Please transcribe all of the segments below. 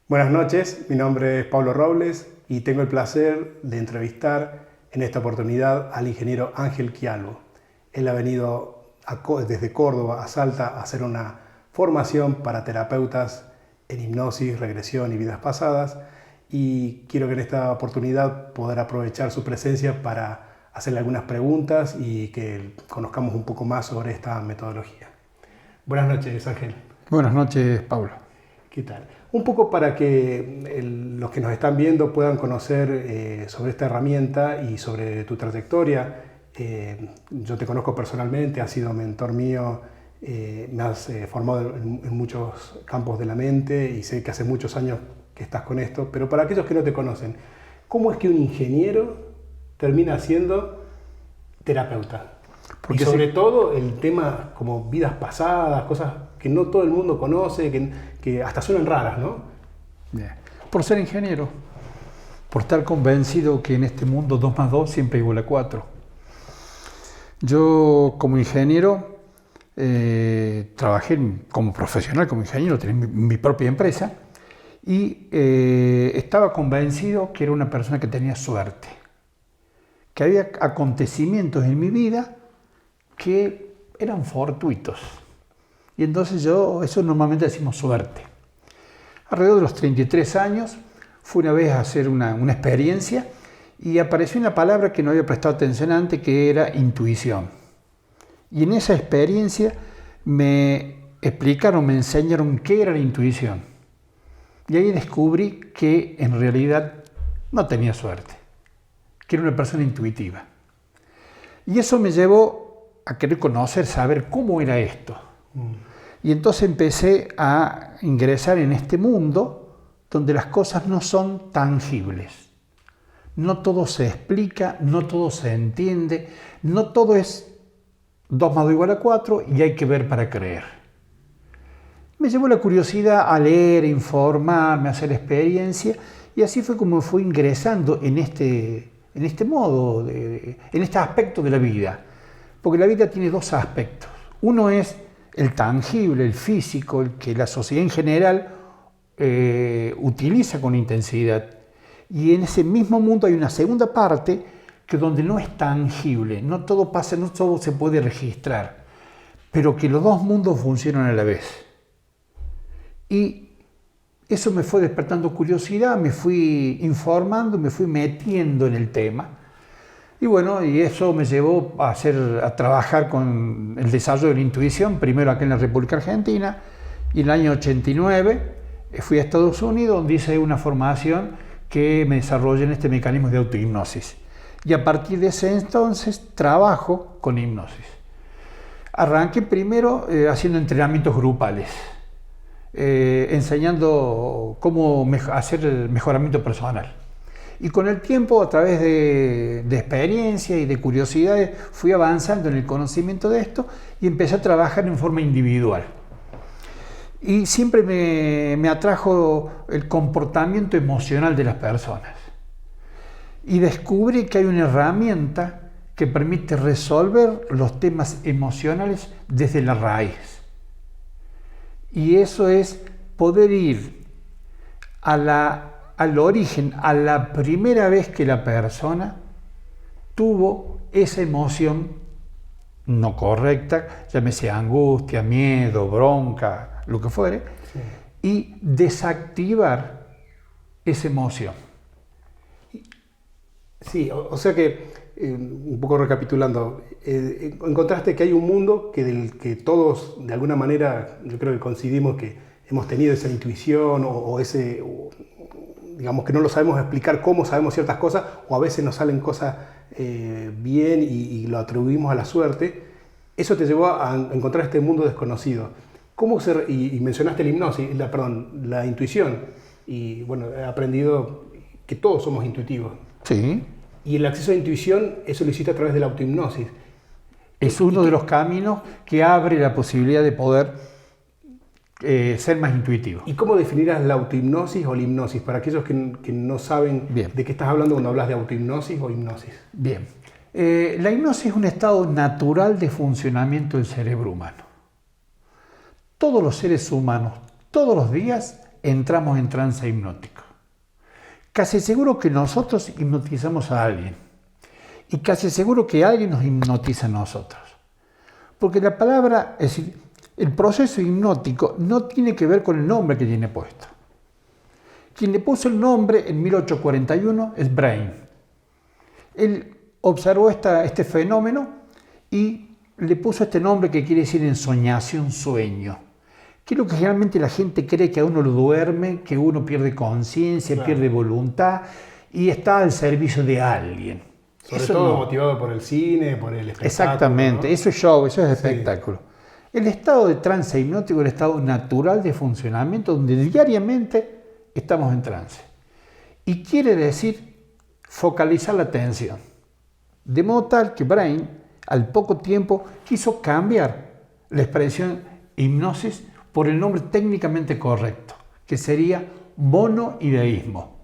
Buenas noches, mi nombre es Pablo Robles y tengo el placer de entrevistar en esta oportunidad al ingeniero Ángel Quialbo. Él ha venido desde Córdoba a Salta a hacer una formación para terapeutas en hipnosis, regresión y vidas pasadas, y quiero que en esta oportunidad poder aprovechar su presencia para hacerle algunas preguntas y que conozcamos un poco más sobre esta metodología. Buenas noches, Ángel. Buenas noches, Pablo. ¿Qué tal? Un poco para que los que nos están viendo puedan conocer sobre esta herramienta y sobre tu trayectoria. Yo te conozco personalmente, has sido mentor mío, me has formado en muchos campos de la mente y sé que hace muchos años que estás con esto, pero para aquellos que no te conocen, ¿cómo es que un ingeniero termina siendo terapeuta? Porque y sobre todo el tema como vidas pasadas, cosas que no todo el mundo conoce, que hasta suenan raras, ¿no? Bien. Por ser ingeniero, por estar convencido que en este mundo 2 más 2 siempre igual a 4. Yo como ingeniero trabajé como profesional, como ingeniero, tenía mi propia empresa y estaba convencido que era una persona que tenía suerte, que había acontecimientos en mi vida que eran fortuitos. Y entonces eso normalmente decimos suerte. Alrededor de los 33 años, fui una vez a hacer una experiencia y apareció una palabra que no había prestado atención antes, que era intuición. Y en esa experiencia me explicaron, me enseñaron qué era la intuición. Y ahí descubrí que en realidad no tenía suerte, que era una persona intuitiva. Y eso me llevó a querer conocer, saber cómo era esto. Y entonces empecé a ingresar en este mundo donde las cosas no son tangibles. No todo se explica, no todo se entiende, no todo es 2 más 2 igual a 4 y hay que ver para creer. Me llevó la curiosidad a leer, a informarme, a hacer experiencia, y así fue como fui ingresando en este modo, en este aspecto de la vida. Porque la vida tiene 2 aspectos. Uno es el tangible, el físico, el que la sociedad en general utiliza con intensidad. Y en ese mismo mundo hay una segunda parte que donde no es tangible, no todo pasa, no todo se puede registrar, pero que los 2 mundos funcionan a la vez. Y eso me fue despertando curiosidad, me fui informando, me fui metiendo en el tema. Y bueno, y eso me llevó a trabajar con el desarrollo de la intuición, primero acá en la República Argentina, y en el año 89 fui a Estados Unidos, donde hice una formación que me desarrolla en este mecanismo de autohipnosis. Y a partir de ese entonces trabajo con hipnosis. Arranqué primero haciendo entrenamientos grupales, enseñando cómo hacer el mejoramiento personal. Y con el tiempo, a través de experiencia y de curiosidades, fui avanzando en el conocimiento de esto y empecé a trabajar en forma individual. Y siempre me atrajo el comportamiento emocional de las personas. Y descubrí que hay una herramienta que permite resolver los temas emocionales desde la raíz. Y eso es poder ir al origen, a la primera vez que la persona tuvo esa emoción no correcta, llámese angustia, miedo, bronca, lo que fuere, sí, y desactivar esa emoción. Sí, o sea que, un poco recapitulando, encontraste que hay un mundo del que todos, de alguna manera, yo creo que coincidimos que hemos tenido esa intuición digamos que no lo sabemos explicar cómo sabemos ciertas cosas, o a veces nos salen cosas bien y lo atribuimos a la suerte. Eso te llevó a encontrar este mundo desconocido. Y mencionaste la intuición. Y bueno, he aprendido que todos somos intuitivos. Sí. Y el acceso a la intuición, eso lo hiciste a través de la autohipnosis. Es uno de los caminos que abre la posibilidad de poder ser más intuitivo. ¿Y cómo definirás la autohipnosis o la hipnosis? Para aquellos que no saben Bien. de qué estás hablando cuando hablas de autohipnosis o hipnosis. Bien. La hipnosis es un estado natural de funcionamiento del cerebro humano. Todos los seres humanos, todos los días, entramos en trance hipnótico. Casi seguro que nosotros hipnotizamos a alguien. Y casi seguro que alguien nos hipnotiza a nosotros. Porque la palabra, es decir, el proceso hipnótico no tiene que ver con el nombre que tiene puesto. Quien le puso el nombre en 1841 es Brain. Él observó este fenómeno y le puso este nombre que quiere decir ensoñación, sueño. Que es lo que generalmente la gente cree, que a uno lo duerme, que uno pierde conciencia, claro, pierde voluntad y está al servicio de alguien. Sobre todo motivado por el cine, por el espectáculo. Exactamente, ¿no? Eso es show, eso es espectáculo. Sí. El estado de trance hipnótico es el estado natural de funcionamiento donde diariamente estamos en trance. Y quiere decir focalizar la atención. De modo tal que Brain, al poco tiempo, quiso cambiar la expresión hipnosis por el nombre técnicamente correcto, que sería monoideísmo.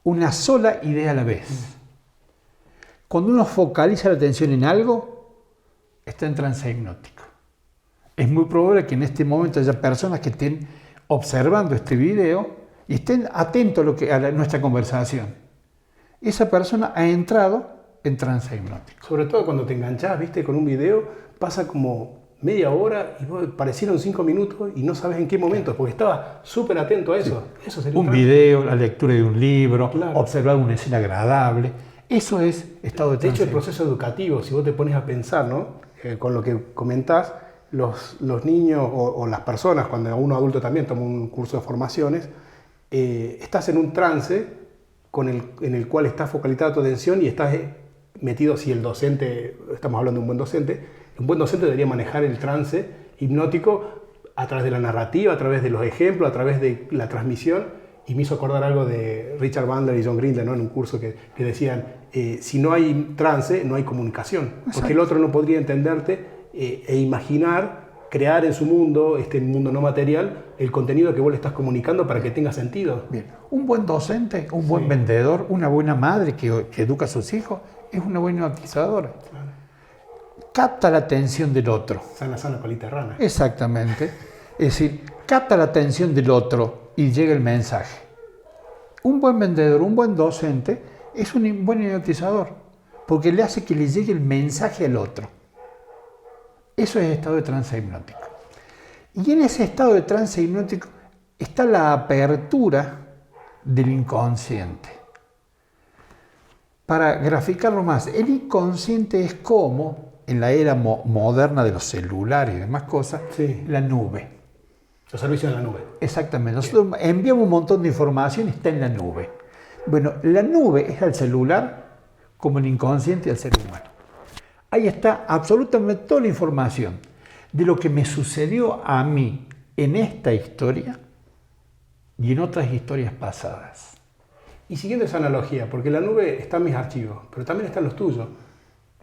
Una sola idea a la vez. Cuando uno focaliza la atención en algo, está en trance hipnótico. Es muy probable que en este momento haya personas que estén observando este video y estén atentos a nuestra conversación. Esa persona ha entrado en trance hipnótico. Sobre todo cuando te enganchás, ¿viste? Con un video, pasa como media hora y parecieron 5 minutos y no sabes en qué momento, porque estaba súper atento a eso. Sí. Eso sería un video, la lectura de un libro, claro, observar una escena agradable. Eso es estado de trance. De hecho, el proceso educativo, si vos te pones a pensar, ¿no? Con lo que comentás, los niños o las personas, cuando uno adulto también toma un curso de formaciones, estás en un trance en el cual está focalizada tu atención y estás metido, si el docente, estamos hablando de un buen docente debería manejar el trance hipnótico a través de la narrativa, a través de los ejemplos, a través de la transmisión. Y me hizo acordar algo de Richard Bandler y John Grinder, ¿no? En un curso que decían, si no hay trance, no hay comunicación. Exacto. Porque el otro no podría entenderte e imaginar, crear en su mundo, este mundo no material, el contenido que vos le estás comunicando para que tenga sentido. Bien. Un buen docente, un buen vendedor, una buena madre que educa a sus hijos, es una buena hipnotizadora. Claro. Capta la atención del otro. Sana, colita rana. Exactamente. Es decir, capta la atención del otro y llega el mensaje. Un buen vendedor, un buen docente es un buen hipnotizador porque le hace que le llegue el mensaje al otro. Eso es estado de trance hipnótico. Y en ese estado de trance hipnótico está la apertura del inconsciente. Para graficarlo más, el inconsciente es como, en la era moderna de los celulares y demás cosas, sí, la nube. Los servicios en la nube. Exactamente. Nosotros enviamos un montón de información y está en la nube. Bueno, la nube es al celular como el inconsciente al ser humano. Ahí está absolutamente toda la información de lo que me sucedió a mí en esta historia y en otras historias pasadas. Y siguiendo esa analogía, porque en la nube están mis archivos, pero también están los tuyos.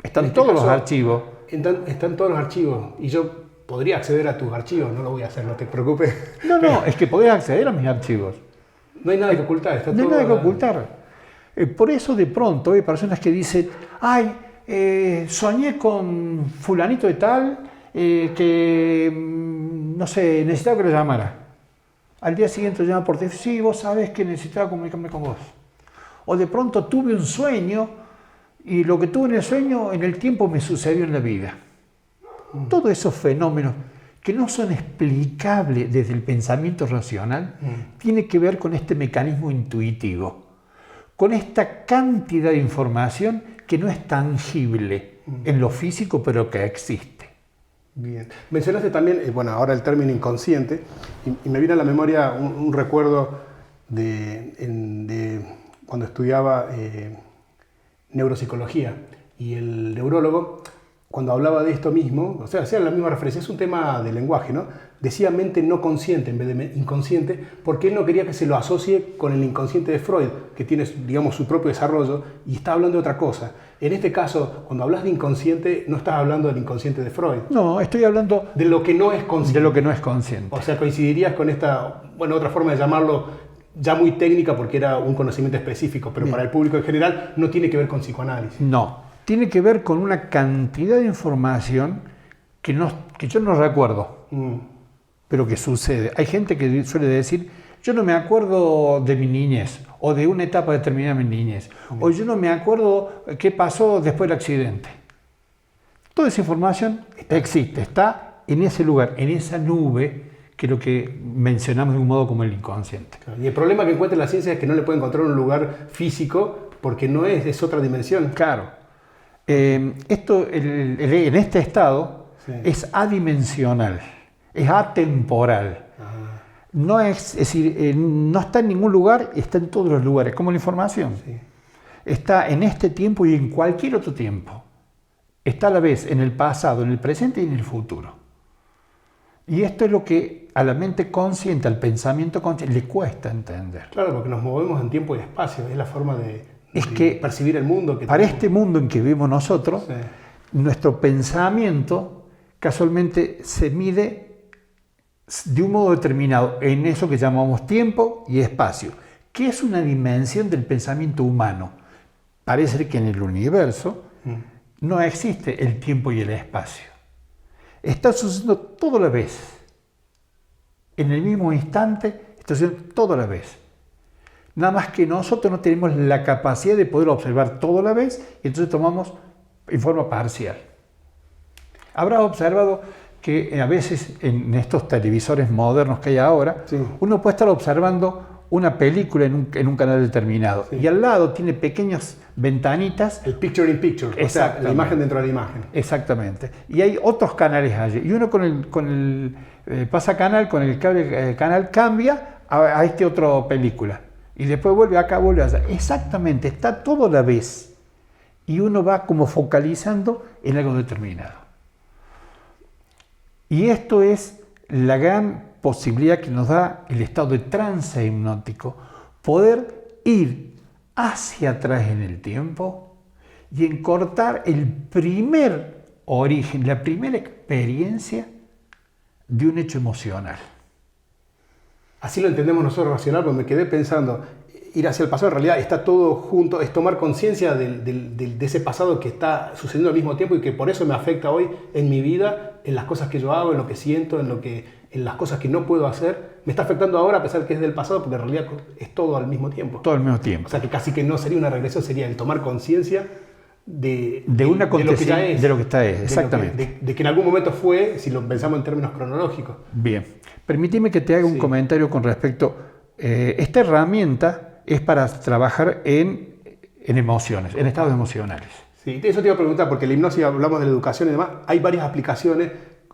Están todos los archivos. Están todos los archivos. Y yo podría acceder a tus archivos, no lo voy a hacer, no te preocupes. No, es que podés acceder a mis archivos. No hay nada que ocultar. No hay nada que ocultar. Por eso de pronto hay personas que dicen, soñé con fulanito de tal que, no sé, necesitaba que lo llamara. Al día siguiente lo llama por teléfono, sí, vos sabés que necesitaba comunicarme con vos. O de pronto tuve un sueño y lo que tuve en el sueño en el tiempo me sucedió en la vida. Todos esos fenómenos que no son explicables desde el pensamiento racional tienen que ver con este mecanismo intuitivo, con esta cantidad de información que no es tangible en lo físico, pero que existe. Bien. Mencionaste también, ahora el término inconsciente, y me viene a la memoria un recuerdo de cuando estudiaba neuropsicología, y el neurólogo, cuando hablaba de esto mismo, o sea, hacía la misma referencia, es un tema de lenguaje, ¿no? Decía mente no consciente en vez de inconsciente, porque él no quería que se lo asocie con el inconsciente de Freud, que tiene, digamos, su propio desarrollo, y está hablando de otra cosa. En este caso, cuando hablas de inconsciente, no estás hablando del inconsciente de Freud. No, estoy hablando de lo que no es consciente. De lo que no es consciente. O sea, coincidirías con esta, otra forma de llamarlo, ya muy técnica porque era un conocimiento específico, pero para el público en general no tiene que ver con psicoanálisis. No. Tiene que ver con una cantidad de información que yo no recuerdo, pero que sucede. Hay gente que suele decir, yo no me acuerdo de mi niñez, o de una etapa determinada de mi niñez, o yo no me acuerdo qué pasó después del accidente. Toda esa información existe, está en ese lugar, en esa nube, que es lo que mencionamos de un modo como el inconsciente. Y el problema que encuentra la ciencia es que no le puede encontrar un lugar físico porque no es otra dimensión. Claro. Esto, en este estado, sí, es adimensional, es atemporal. Ajá. No es decir, no está en ningún lugar, está en todos los lugares, como la información. Sí. Está en este tiempo y en cualquier otro tiempo. Está a la vez en el pasado, en el presente y en el futuro. Y esto es lo que a la mente consciente, al pensamiento consciente, le cuesta entender. Claro, porque nos movemos en tiempo y espacio, es la forma de percibir el mundo. Para este mundo en que vivimos nosotros, sí, nuestro pensamiento casualmente se mide de un modo determinado en eso que llamamos tiempo y espacio, que es una dimensión del pensamiento humano. Parece que en el universo no existe el tiempo y el espacio. Está sucediendo todo a la vez. En el mismo instante está sucediendo todo a la vez. Nada más que nosotros no tenemos la capacidad de poder observar todo a la vez y entonces tomamos en forma parcial. Habrás observado que a veces en estos televisores modernos que hay ahora, sí, uno puede estar observando una película en un canal determinado, sí, y al lado tiene pequeñas ventanitas. El picture in picture, o sea, la imagen dentro de la imagen. Exactamente. Y hay otros canales allí. Y uno con el pasacanal, con el cable canal, cambia a esta otra película. Y después vuelve acá, vuelve allá. Exactamente, está todo a la vez. Y uno va como focalizando en algo determinado. Y esto es la gran posibilidad que nos da el estado de trance hipnótico, poder ir hacia atrás en el tiempo y encortar el primer origen, la primera experiencia de un hecho emocional. Así lo entendemos nosotros racional, porque me quedé pensando, ir hacia el pasado en realidad está todo junto, es tomar conciencia de ese pasado que está sucediendo al mismo tiempo y que por eso me afecta hoy en mi vida, en las cosas que yo hago, en lo que siento, en las cosas que no puedo hacer. Me está afectando ahora a pesar de que es del pasado, porque en realidad es todo al mismo tiempo. Todo al mismo tiempo. O sea que casi que no sería una regresión, sería el tomar conciencia de lo que ya es. De lo que está es, exactamente. De que en algún momento fue, si lo pensamos en términos cronológicos. Bien. Permíteme que te haga un comentario con respecto. Esta herramienta es para trabajar en emociones, en estados emocionales. Sí, eso te iba a preguntar, porque la hipnosis, hablamos de la educación y demás, hay varias aplicaciones,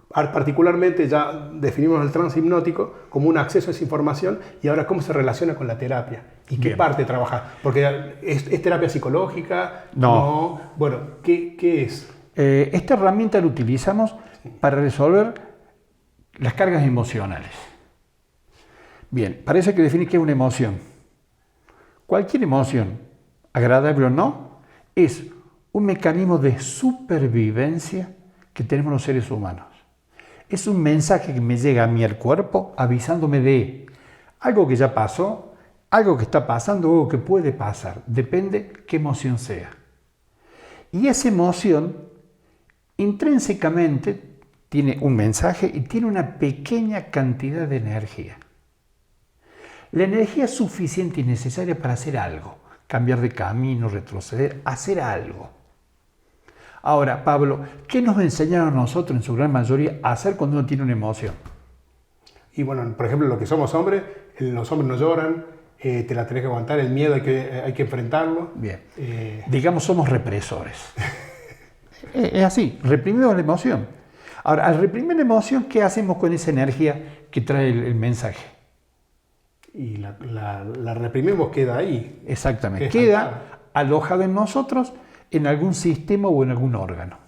particularmente ya definimos el trance hipnótico como un acceso a esa información, y ahora cómo se relaciona con la terapia y qué parte trabaja, porque ¿es terapia psicológica? No. Bueno, ¿qué es? Esta herramienta la utilizamos para resolver las cargas emocionales. Bien, parece que define qué es una emoción. Cualquier emoción, agradable o no, es un mecanismo de supervivencia que tenemos los seres humanos. Es un mensaje que me llega a mí al cuerpo avisándome de algo que ya pasó, algo que está pasando, algo que puede pasar. Depende qué emoción sea. Y esa emoción intrínsecamente tiene un mensaje y tiene una pequeña cantidad de energía. La energía es suficiente y necesaria para hacer algo, cambiar de camino, retroceder, hacer algo. Ahora, Pablo, ¿qué nos enseñaron a nosotros en su gran mayoría a hacer cuando uno tiene una emoción? Y bueno, por ejemplo, lo que somos hombres, los hombres no lloran, te la tenés que aguantar, el miedo hay que enfrentarlo. Bien, digamos somos represores. Es así, reprimimos la emoción. Ahora, al reprimir la emoción, ¿qué hacemos con esa energía que trae el mensaje? Y la reprimimos, queda ahí. Exactamente, queda alojada en nosotros, en algún sistema o en algún órgano.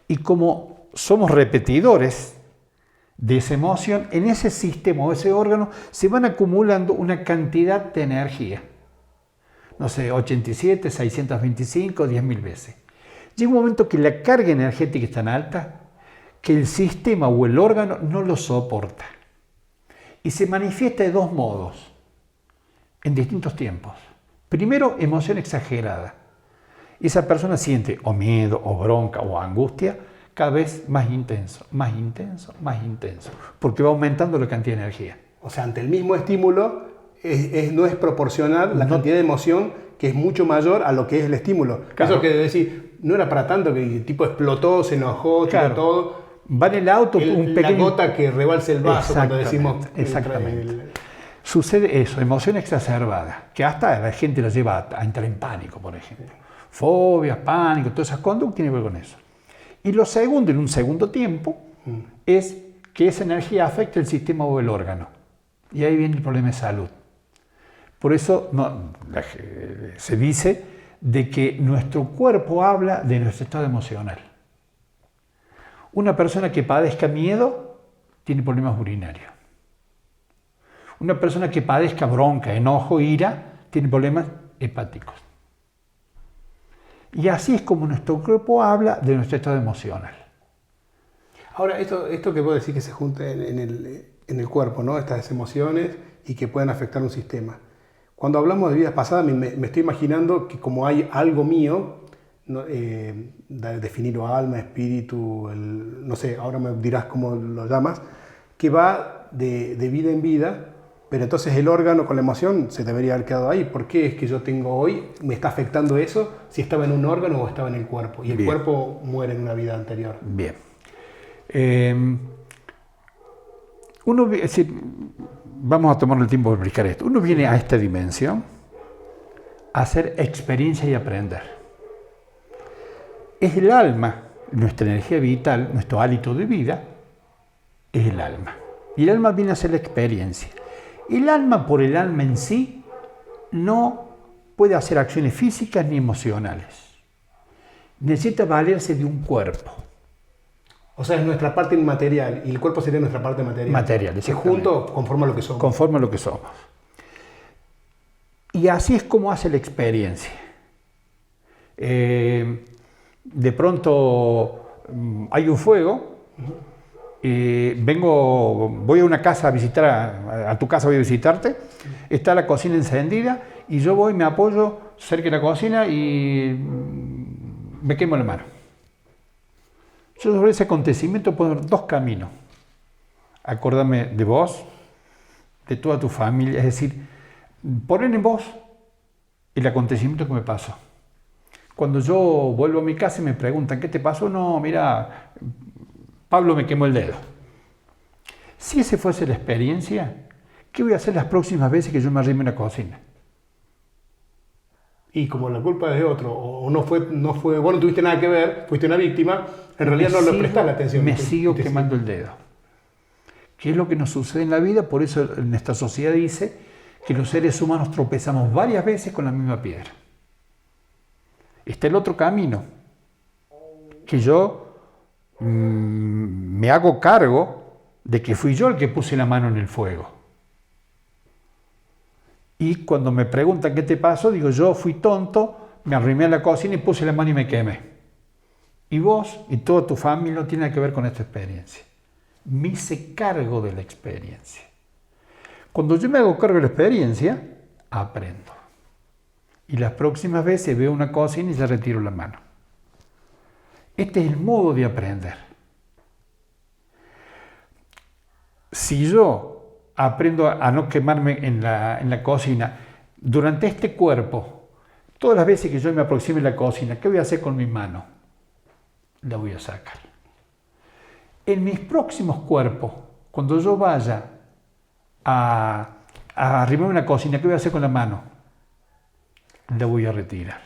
Y como somos repetidores de esa emoción, en ese sistema o ese órgano se van acumulando una cantidad de energía. No sé, 87, 625, 10.000 veces. Llega un momento que la carga energética es tan alta que el sistema o el órgano no lo soporta. Y se manifiesta de dos modos, en distintos tiempos. Primero, emoción exagerada. Esa persona siente o miedo, o bronca, o angustia, cada vez más intenso, más intenso, más intenso, porque va aumentando la cantidad de energía. O sea, ante el mismo estímulo no es proporcional la cantidad de emoción, que es mucho mayor a lo que es el estímulo. Claro. Eso que decir, no era para tanto, que el tipo explotó, se enojó, tiró todo. Va en el auto un pequeño... La gota que rebalsa el vaso cuando decimos... Exactamente. Sucede eso, emoción exacerbada, que hasta la gente la lleva a entrar en pánico, por ejemplo. Fobias, pánico, todas esas conductas tienen que ver con eso. Y lo segundo, en un segundo tiempo, es que esa energía afecta el sistema o el órgano. Y ahí viene el problema de salud. Por eso se dice de que nuestro cuerpo habla de nuestro estado emocional. Una persona que padezca miedo tiene problemas urinarios. Una persona que padezca bronca, enojo, ira, tiene problemas hepáticos. Y así es como nuestro cuerpo habla de nuestro estado emocional. Ahora, esto que vos decís que se junta en el cuerpo, ¿no? Estas emociones y que pueden afectar un sistema. Cuando hablamos de vidas pasadas, me estoy imaginando que como hay algo mío, ¿no? Definirlo alma, espíritu, no sé, ahora me dirás cómo lo llamas, que va de vida en vida, pero entonces el órgano con la emoción se debería haber quedado ahí. ¿Por qué es que yo tengo hoy, me está afectando eso, si estaba en un órgano o estaba en el cuerpo? Y el cuerpo muere en una vida anterior. Bien. Vamos a tomar el tiempo de explicar esto. Uno viene a esta dimensión a hacer experiencia y aprender. Es el alma, nuestra energía vital, nuestro hálito de vida, es el alma. Y el alma viene a hacer la experiencia. El alma por el alma en sí no puede hacer acciones físicas ni emocionales. Necesita valerse de un cuerpo. O sea, es nuestra parte inmaterial y el cuerpo sería nuestra parte material. Material, que juntos conforma lo que somos. Conforma lo que somos. Y así es como hace la experiencia. De pronto hay un fuego, voy a una casa a visitar, a tu casa voy a visitarte, está la cocina encendida y yo voy, me apoyo cerca de la cocina y me quemo la mano. Yo sobre ese acontecimiento puedo dar dos caminos. Acordarme de vos, de toda tu familia, es decir, poner en vos el acontecimiento que me pasó. Cuando yo vuelvo a mi casa y me preguntan, ¿qué te pasó? No, mira, Pablo me quemó el dedo. Si esa fuese la experiencia, ¿qué voy a hacer las próximas veces que yo me arrime en la cocina? Y como la culpa es de otro, o no fue, vos no tuviste nada que ver, fuiste una víctima, en realidad no le prestás la atención. Me sigo quemando el dedo. ¿Qué es lo que nos sucede en la vida? Por eso nuestra sociedad dice que los seres humanos tropezamos varias veces con la misma piedra. Está el otro camino, que yo me hago cargo de que fui yo el que puse la mano en el fuego. Y cuando me preguntan qué te pasó, digo, yo fui tonto, me arrimé a la cocina y puse la mano y me quemé. Y vos y toda tu familia no tiene nada que ver con esta experiencia. Me hice cargo de la experiencia. Cuando yo me hago cargo de la experiencia, aprendo. Y las próximas veces veo una cocina y ya retiro la mano. Este es el modo de aprender. Si yo aprendo a no quemarme en la cocina, durante este cuerpo, todas las veces que yo me aproxime a la cocina, ¿qué voy a hacer con mi mano? La voy a sacar. En mis próximos cuerpos, cuando yo vaya a arrimarme una cocina, ¿qué voy a hacer con la mano? La voy a retirar.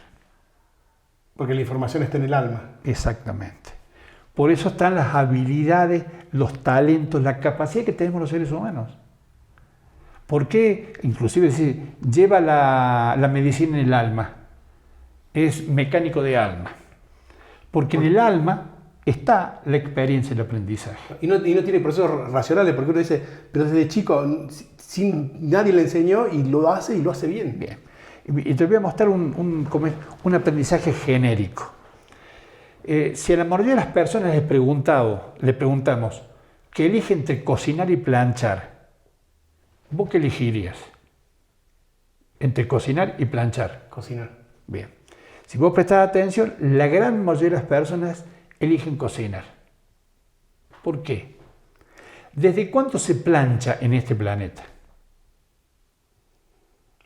Porque la información está en el alma. Exactamente. Por eso están las habilidades, los talentos, la capacidad que tenemos los seres humanos. ¿Por qué? Inclusive decir, lleva la medicina en el alma. Es mecánico de alma. Porque en el alma está la experiencia y el aprendizaje. Y no tiene procesos racionales, porque uno dice, pero desde chico nadie le enseñó y lo hace bien. Bien. Y te voy a mostrar un aprendizaje genérico. Si a la mayoría de las personas le preguntamos que elige entre cocinar y planchar, ¿vos qué elegirías? Entre cocinar y planchar. Cocinar. Bien. Si vos prestás atención, la gran mayoría de las personas eligen cocinar. ¿Por qué? ¿Desde cuándo se plancha en este planeta?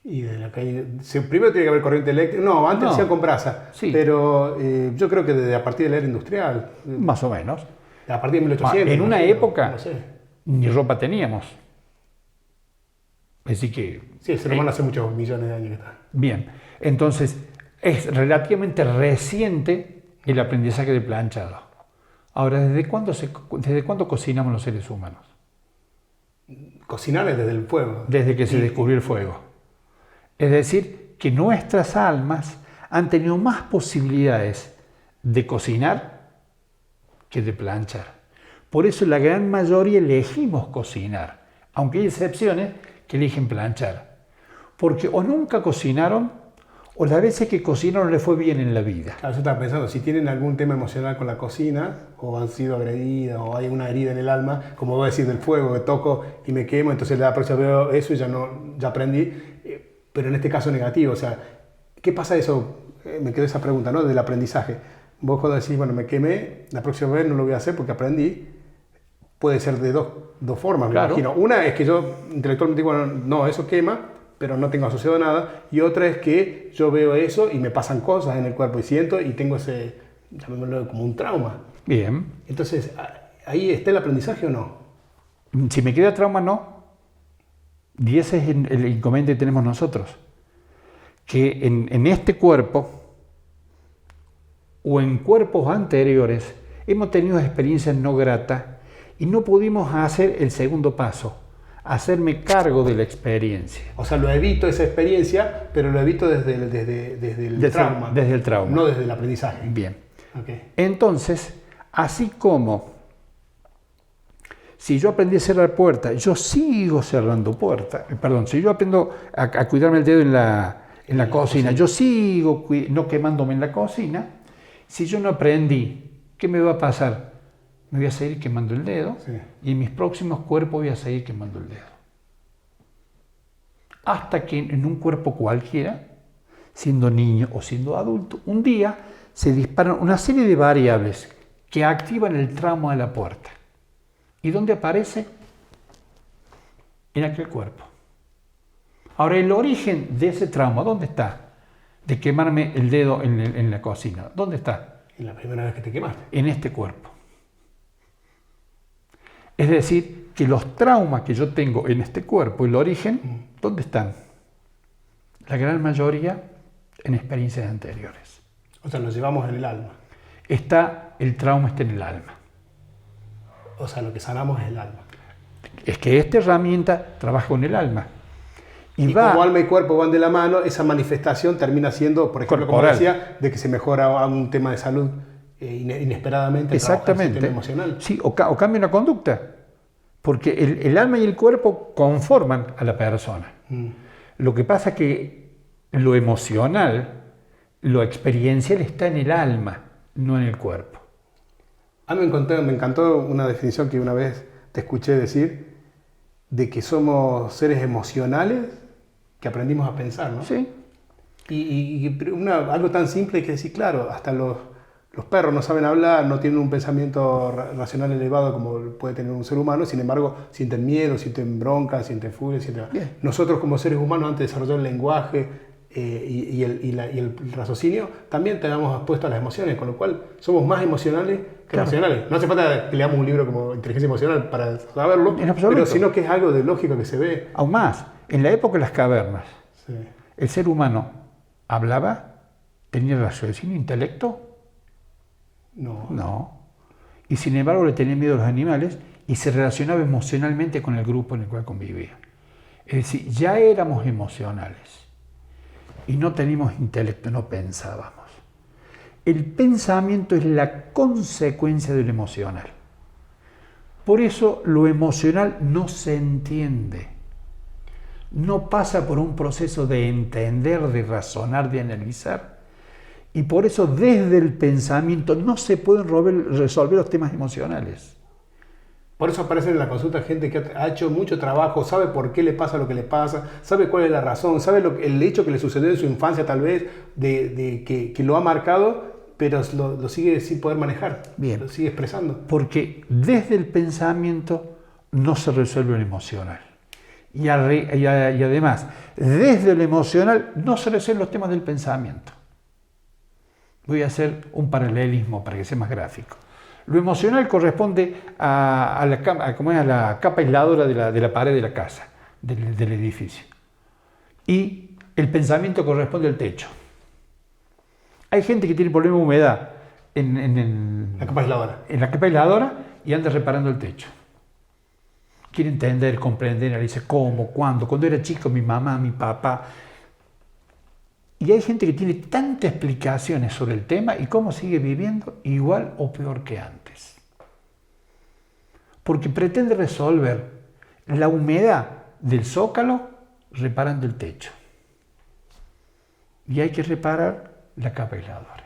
Y de la calle, primero tiene que haber corriente eléctrica. No, antes hacía con brasa. Sí. Pero yo creo que desde a partir de la era industrial. Más o menos. A partir de 1800. En una época, no sé. ni ropa teníamos. Así que... Sí, el ser humano hace muchos millones de años que está. Bien, entonces es relativamente reciente el aprendizaje del planchado. Ahora, ¿desde cuándo cocinamos los seres humanos? Cocinar es desde el fuego. Desde que se descubrió el fuego. Es decir, que nuestras almas han tenido más posibilidades de cocinar que de planchar. Por eso la gran mayoría elegimos cocinar, aunque hay excepciones que eligen planchar. Porque o nunca cocinaron, o las veces que cocinaron les fue bien en la vida. Claro, yo estaba pensando, si tienen algún tema emocional con la cocina, o han sido agredidas, o hay una herida en el alma, como voy a decir del fuego, que toco y me quemo, entonces la próxima veo eso y ya aprendí, pero en este caso negativo. O sea, ¿qué pasa eso? Me quedó esa pregunta, ¿no? Del aprendizaje. Vos cuando decís, bueno, me quemé, la próxima vez no lo voy a hacer porque aprendí, puede ser de dos formas, Claro. me imagino. Una es que yo intelectualmente digo, bueno, no, eso quema, pero no tengo asociado nada. Y otra es que yo veo eso y me pasan cosas en el cuerpo y siento y tengo ese, llamémoslo como un trauma. Bien. Entonces, ¿ahí está el aprendizaje o no? Si me queda trauma, no. Y ese es el inconveniente que tenemos nosotros. Que en este cuerpo o en cuerpos anteriores hemos tenido experiencias no gratas y no pudimos hacer el segundo paso, hacerme cargo de la experiencia. O sea, lo evito esa experiencia, pero lo evito desde el trauma. Desde el trauma. No desde el aprendizaje. Bien. Okay. Entonces, así como si yo aprendí a cerrar puertas, yo sigo cerrando puertas. Perdón, si yo aprendo a cuidarme el dedo en la cocina, yo sigo no quemándome en la cocina. Si yo no aprendí, ¿qué me va a pasar? Me voy a seguir quemando el dedo y en mis próximos cuerpos voy a seguir quemando el dedo. Hasta que en un cuerpo cualquiera, siendo niño o siendo adulto, un día se disparan una serie de variables que activan el trauma de la puerta. ¿Y dónde aparece? En aquel cuerpo. Ahora, el origen de ese trauma, ¿dónde está? De quemarme el dedo en la cocina. ¿Dónde está? En la primera vez que te quemaste. En este cuerpo. Es decir, que los traumas que yo tengo en este cuerpo, el origen, ¿dónde están? La gran mayoría en experiencias anteriores. O sea, lo llevamos en el alma. El trauma está en el alma. O sea, lo que sanamos es el alma. Es que esta herramienta trabaja con el alma. Y como alma y cuerpo van de la mano, esa manifestación termina siendo, por ejemplo, corporal. como decía, de que se mejora un tema de salud inesperadamente. Exactamente. El sistema emocional. Sí, o cambia una conducta. Porque el alma y el cuerpo conforman a la persona. Lo que pasa es que lo emocional, lo experiencial está en el alma, no en el cuerpo. A mí me encantó una definición que una vez te escuché decir, de que somos seres emocionales que aprendimos a pensar, ¿no? Sí. Y algo tan simple que decir, claro, hasta los perros no saben hablar, no tienen un pensamiento racional elevado como puede tener un ser humano, sin embargo, sienten miedo, sienten bronca, sienten furia, Nosotros como seres humanos, antes de desarrollar el lenguaje y el raciocinio, también tenemos puesto a las emociones, con lo cual somos más emocionales que racionales. No hace falta que leamos un libro como Inteligencia Emocional para saberlo, pero sino que es algo de lógico que se ve. Aún más, en la época de las cavernas, el ser humano hablaba, tenía raciocinio, intelecto. No. Y sin embargo le tenía miedo a los animales y se relacionaba emocionalmente con el grupo en el cual convivía. Es decir, ya éramos emocionales y no teníamos intelecto, no pensábamos. El pensamiento es la consecuencia de lo emocional. Por eso lo emocional no se entiende. No pasa por un proceso de entender, de razonar, de analizar. Y por eso desde el pensamiento no se pueden resolver los temas emocionales. Por eso aparece en la consulta gente que ha hecho mucho trabajo, sabe por qué le pasa lo que le pasa, sabe cuál es la razón, sabe el hecho que le sucedió en su infancia tal vez, que lo ha marcado, pero lo sigue sin poder manejar. Bien. Lo sigue expresando. Porque desde el pensamiento no se resuelve en lo emocional. Y además, desde lo emocional no se resuelven los temas del pensamiento. Voy a hacer un paralelismo para que sea más gráfico. Lo emocional corresponde a la capa aisladora de la pared de la casa, del edificio. Y el pensamiento corresponde al techo. Hay gente que tiene problema de humedad en la capa aisladora y anda reparando el techo. Quiere entender, comprender, analiza cómo, cuándo. Cuando era chico, mi mamá, mi papá. Y hay gente que tiene tantas explicaciones sobre el tema y cómo sigue viviendo igual o peor que antes. Porque pretende resolver la humedad del zócalo reparando el techo. Y hay que reparar la capa aisladora.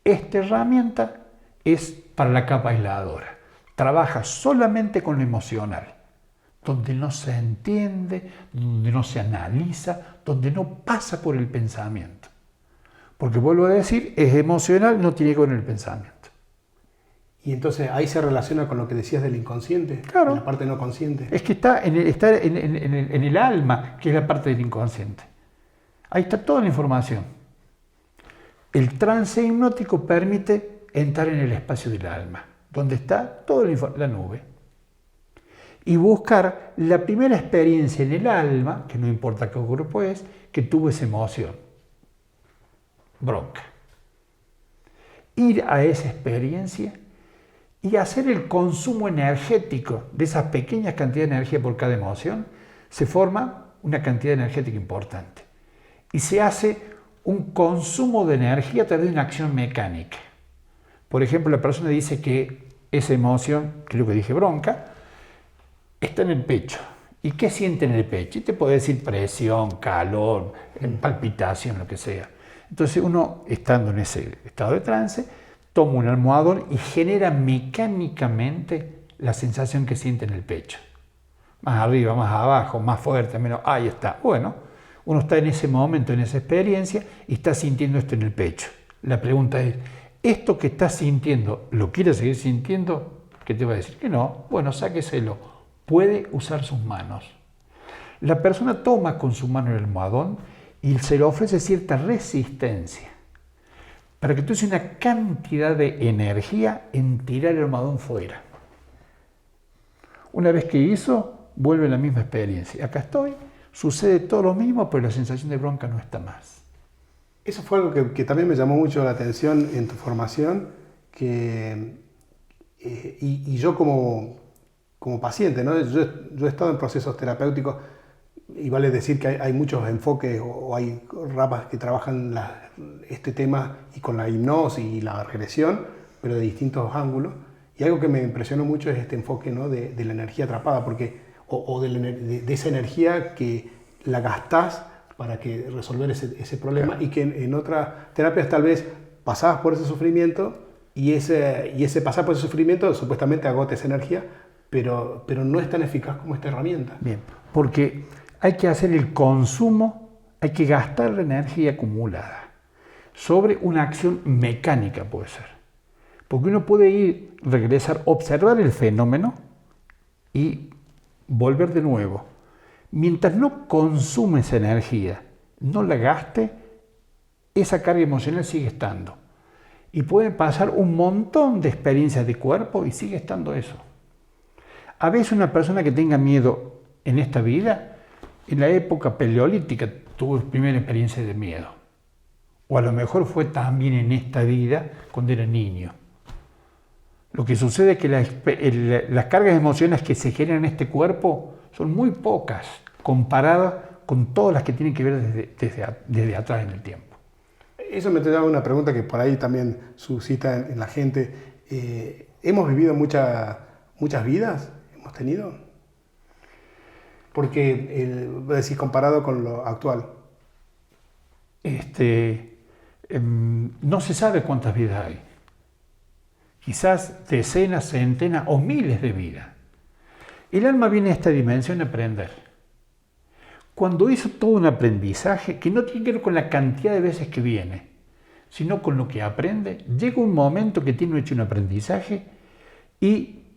Esta herramienta es para la capa aisladora. Trabaja solamente con lo emocional, donde no se entiende, donde no se analiza, donde no pasa por el pensamiento. Porque vuelvo a decir, es emocional, no tiene que ver con el pensamiento. Y entonces ahí se relaciona con lo que decías del inconsciente, Claro. la parte no consciente. Es que está en el alma, que es la parte del inconsciente. Ahí está toda la información. El trance hipnótico permite entrar en el espacio del alma, donde está toda la nube, y buscar la primera experiencia en el alma, que no importa qué grupo es, que tuvo esa emoción, bronca. Ir a esa experiencia y hacer el consumo energético de esas pequeñas cantidades de energía por cada emoción, se forma una cantidad energética importante. Y se hace un consumo de energía a través de una acción mecánica. Por ejemplo, la persona dice que esa emoción, creo que dije bronca, está en el pecho. ¿Y qué siente en el pecho? Y te puede decir presión, calor, palpitación, lo que sea. Entonces uno, estando en ese estado de trance, toma un almohadón y genera mecánicamente la sensación que siente en el pecho. Más arriba, más abajo, más fuerte, menos. Ahí está. Bueno, uno está en ese momento, en esa experiencia, y está sintiendo esto en el pecho. La pregunta es, ¿esto que estás sintiendo, lo quieres seguir sintiendo? ¿Qué te va a decir? Que no. Bueno, sáqueselo. Puede usar sus manos. La persona toma con su mano el almohadón y se le ofrece cierta resistencia para que tú uses una cantidad de energía en tirar el almohadón fuera. Una vez que hizo, vuelve la misma experiencia. Acá estoy, sucede todo lo mismo, pero la sensación de bronca no está más. Eso fue algo que también me llamó mucho la atención en tu formación, y yo como paciente, ¿no? Yo he estado en procesos terapéuticos y vale decir que hay muchos enfoques o hay ramas que trabajan este tema y con la hipnosis y la regresión, pero de distintos ángulos. Y algo que me impresionó mucho es este enfoque, ¿no? de la energía atrapada, o de esa energía que la gastás para resolver ese problema, claro. Y que en otras terapias tal vez pasabas por ese sufrimiento y ese pasar por ese sufrimiento supuestamente agota esa energía, pero no es tan eficaz como esta herramienta. Bien, porque hay que hacer el consumo, hay que gastar la energía acumulada sobre una acción mecánica, puede ser. Porque uno puede regresar, observar el fenómeno y volver de nuevo. Mientras no consume esa energía, no la gaste, esa carga emocional sigue estando. Y pueden pasar un montón de experiencias de cuerpo y sigue estando eso. A veces una persona que tenga miedo en esta vida, en la época paleolítica tuvo primera experiencia de miedo. O a lo mejor fue también en esta vida cuando era niño. Lo que sucede es que las cargas emocionales que se generan en este cuerpo son muy pocas comparadas con todas las que tienen que ver desde atrás en el tiempo. Eso me trae una pregunta que por ahí también suscita en la gente. ¿Hemos vivido muchas vidas? ¿Hemos tenido? Porque, decir, comparado con lo actual. No se sabe cuántas vidas hay. Quizás decenas, centenas o miles de vidas. El alma viene a esta dimensión a aprender. Cuando hizo todo un aprendizaje, que no tiene que ver con la cantidad de veces que viene, sino con lo que aprende, llega un momento que tiene hecho un aprendizaje y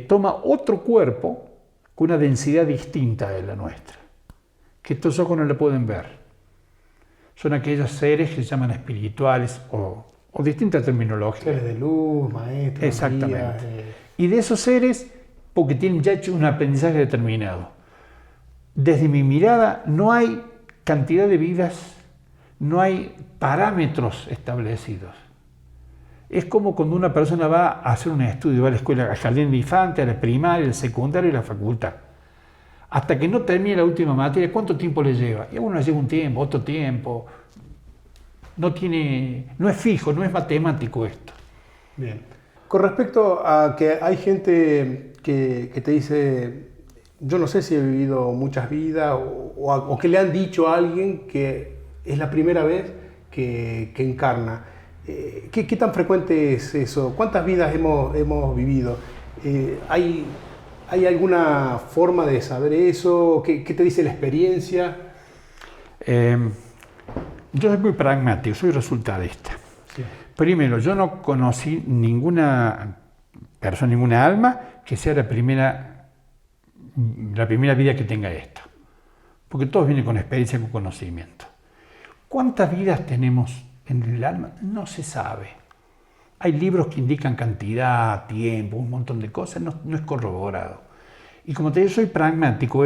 toma otro cuerpo con una densidad distinta de la nuestra, que estos ojos no lo pueden ver. Son aquellos seres que se llaman espirituales o distintas terminologías. Seres de luz, maestros, exactamente. guías, Y de esos seres, porque tienen ya hecho un aprendizaje determinado. Desde mi mirada no hay cantidad de vidas, no hay parámetros establecidos. Es como cuando una persona va a hacer un estudio, va a la escuela, al jardín de infantes, a la primaria, al secundario y a la facultad. Hasta que no termine la última materia, ¿cuánto tiempo le lleva? Y a uno le lleva un tiempo, otro tiempo. No es fijo, no es matemático esto. Bien. Con respecto a que hay gente que te dice, yo no sé si he vivido muchas vidas o que le han dicho a alguien que es la primera vez que encarna. ¿Qué tan frecuente es eso? ¿Cuántas vidas hemos vivido? ¿Hay alguna forma de saber eso? ¿Qué te dice la experiencia? Yo soy muy pragmático, soy resultadista. Sí. Primero, yo no conocí ninguna persona, ninguna alma que sea la primera vida que tenga esto. Porque todos vienen con experiencia, con conocimiento. ¿Cuántas vidas tenemos en el alma? No se sabe. Hay libros que indican cantidad, tiempo, un montón de cosas, no es corroborado. Y como te digo, soy pragmático,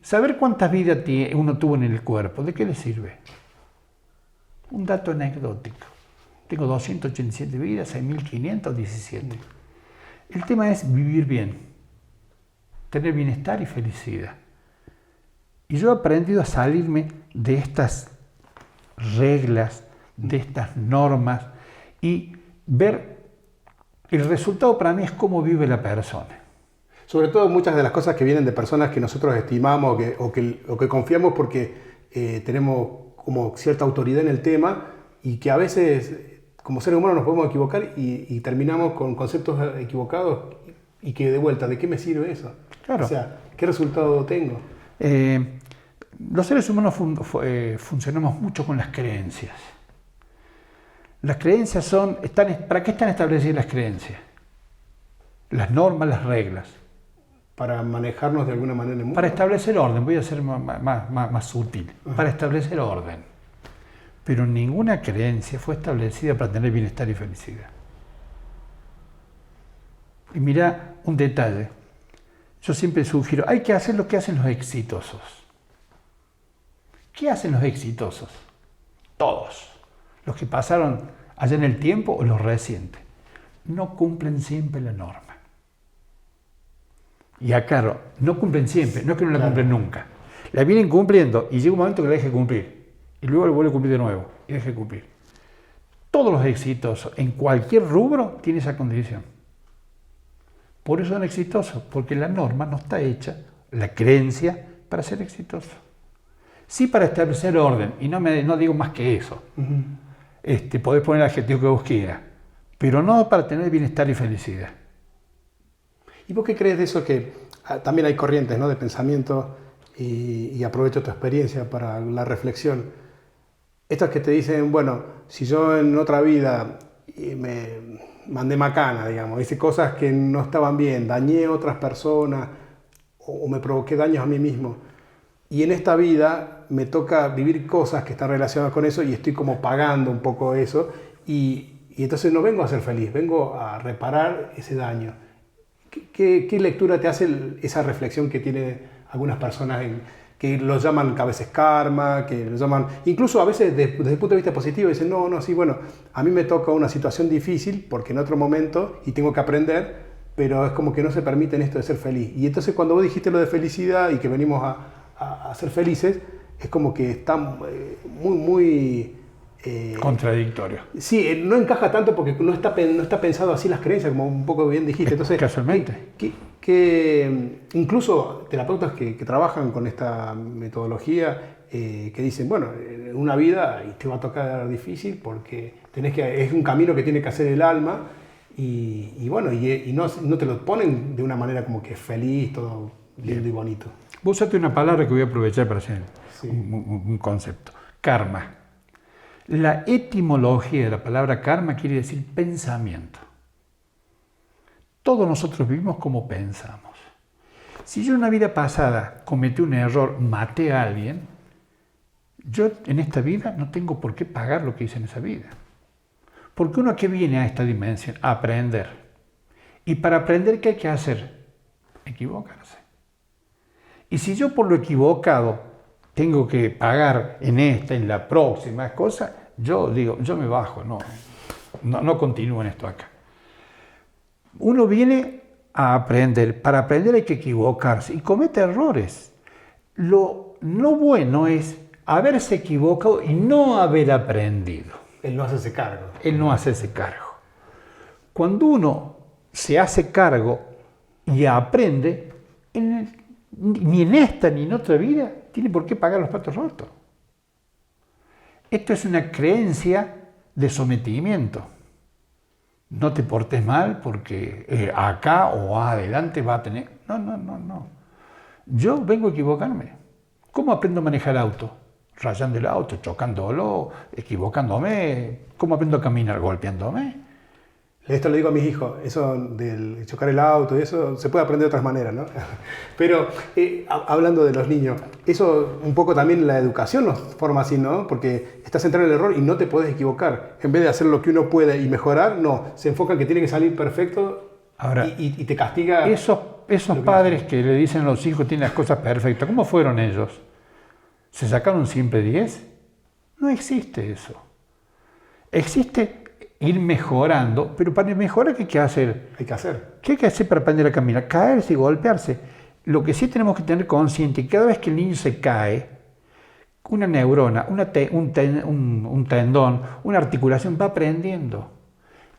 saber cuántas vidas uno tuvo en el cuerpo, ¿de qué le sirve? Un dato anecdótico. Tengo 287 vidas, 6.517. El tema es vivir bien, tener bienestar y felicidad. Y yo he aprendido a salirme de estas reglas, de estas normas y ver el resultado para mí es cómo vive la persona. Sobre todo muchas de las cosas que vienen de personas que nosotros estimamos o que confiamos porque tenemos como cierta autoridad en el tema y que a veces como seres humanos nos podemos equivocar y terminamos con conceptos equivocados y que de vuelta, ¿de qué me sirve eso? Claro. O sea, ¿qué resultado tengo? Los seres humanos funcionamos mucho con las creencias. Las creencias ¿para qué están establecidas las creencias? Las normas, las reglas. Para manejarnos de alguna manera en el mundo. Para establecer orden, voy a ser más sutil, para establecer orden. Pero ninguna creencia fue establecida para tener bienestar y felicidad. Y mira un detalle, yo siempre sugiero, hay que hacer lo que hacen los exitosos. ¿Qué hacen los exitosos? Todos. Los que pasaron allá en el tiempo o los recientes. No cumplen siempre la norma. Y aclaro, no cumplen siempre, no es que no la cumplen nunca. La vienen cumpliendo y llega un momento que la deje cumplir. Y luego la vuelve a cumplir de nuevo y deje cumplir. Todos los exitosos, en cualquier rubro, tienen esa condición. Por eso son exitosos, porque la norma no está hecha, la creencia, para ser exitoso. Sí para establecer orden, y no digo más que eso. Podés poner el adjetivo que vos quieras, pero no para tener bienestar y felicidad. ¿Y vos qué crees de eso que también hay corrientes, ¿no?, de pensamiento y aprovecho tu experiencia para la reflexión? Estas que te dicen, bueno, si yo en otra vida me mandé macana, digamos, hice cosas que no estaban bien, dañé a otras personas o me provoqué daños a mí mismo, y en esta vida me toca vivir cosas que están relacionadas con eso y estoy como pagando un poco eso y entonces no vengo a ser feliz, vengo a reparar ese daño. ¿Qué lectura te hace esa reflexión que tienen algunas personas que lo llaman a veces karma, que lo llaman, incluso a veces desde el punto de vista positivo, dicen, sí, bueno, a mí me toca una situación difícil porque en otro momento y tengo que aprender, pero es como que no se permiten esto de ser feliz. Y entonces cuando vos dijiste lo de felicidad y que venimos a ser felices, es como que está muy contradictorio. Sí, no encaja tanto porque no está pensado así las creencias, como un poco bien dijiste. Entonces, casualmente. Incluso terapeutas que trabajan con esta metodología, que dicen, bueno, en una vida te va a tocar difícil porque es un camino que tiene que hacer el alma y no te lo ponen de una manera como que feliz, todo lindo y bonito. Vos usaste una palabra que voy a aprovechar para hacer un concepto. Karma. La etimología de la palabra karma quiere decir pensamiento. Todos nosotros vivimos como pensamos. Si yo en una vida pasada cometí un error, maté a alguien, yo en esta vida no tengo por qué pagar lo que hice en esa vida. Porque uno que viene a esta dimensión a aprender. Y para aprender, ¿qué hay que hacer? Equivocarse. Y si yo por lo equivocado tengo que pagar en esta, en la próxima cosa, yo digo, yo me bajo, no continúo en esto acá. Uno viene a aprender. Para aprender hay que equivocarse y comete errores. Lo no bueno es haberse equivocado y no haber aprendido. Él no hace ese cargo. Él no hace ese cargo. Cuando uno se hace cargo y aprende, ni en esta ni en otra vida tiene por qué pagar los platos rotos. Esto es una creencia de sometimiento. No te portes mal porque acá o adelante va a tener... No. Yo vengo a equivocarme. ¿Cómo aprendo a manejar auto? Rayando el auto, chocándolo, equivocándome. ¿Cómo aprendo a caminar? Golpeándome. Esto le digo a mis hijos, eso del chocar el auto y eso se puede aprender de otras maneras, ¿no? Pero hablando de los niños, eso un poco también la educación nos forma así, ¿no? Porque estás centrado en el error y no te puedes equivocar. En vez de hacer lo que uno puede y mejorar, no, se enfoca en que tiene que salir perfecto. Ahora, y te castiga. Esos padres que le dicen a los hijos tienen las cosas perfectas, ¿cómo fueron ellos? ¿Se sacaron siempre 10? No existe eso. Existe ir mejorando, pero para mejorar, ¿qué hay que hacer? ¿Qué hay que hacer para aprender a caminar? Caerse y golpearse. Lo que sí tenemos que tener consciente, cada vez que el niño se cae, una neurona, un tendón, una articulación va aprendiendo.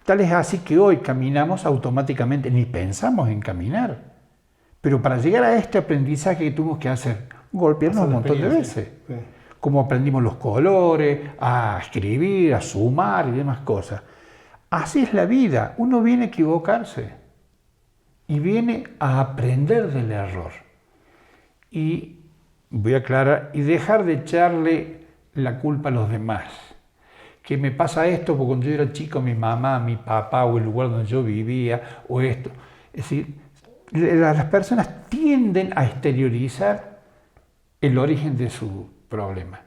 Tal es así que hoy caminamos automáticamente, ni pensamos en caminar. Pero para llegar a este aprendizaje que tuvimos que hacer, golpearnos un montón de veces. Sí. Como aprendimos los colores, a escribir, a sumar y demás cosas. Así es la vida. Uno viene a equivocarse y viene a aprender del error. Y voy a aclarar, y dejar de echarle la culpa a los demás. Que me pasa esto porque cuando yo era chico mi mamá, mi papá o el lugar donde yo vivía o esto. Es decir, las personas tienden a exteriorizar el origen de su problema.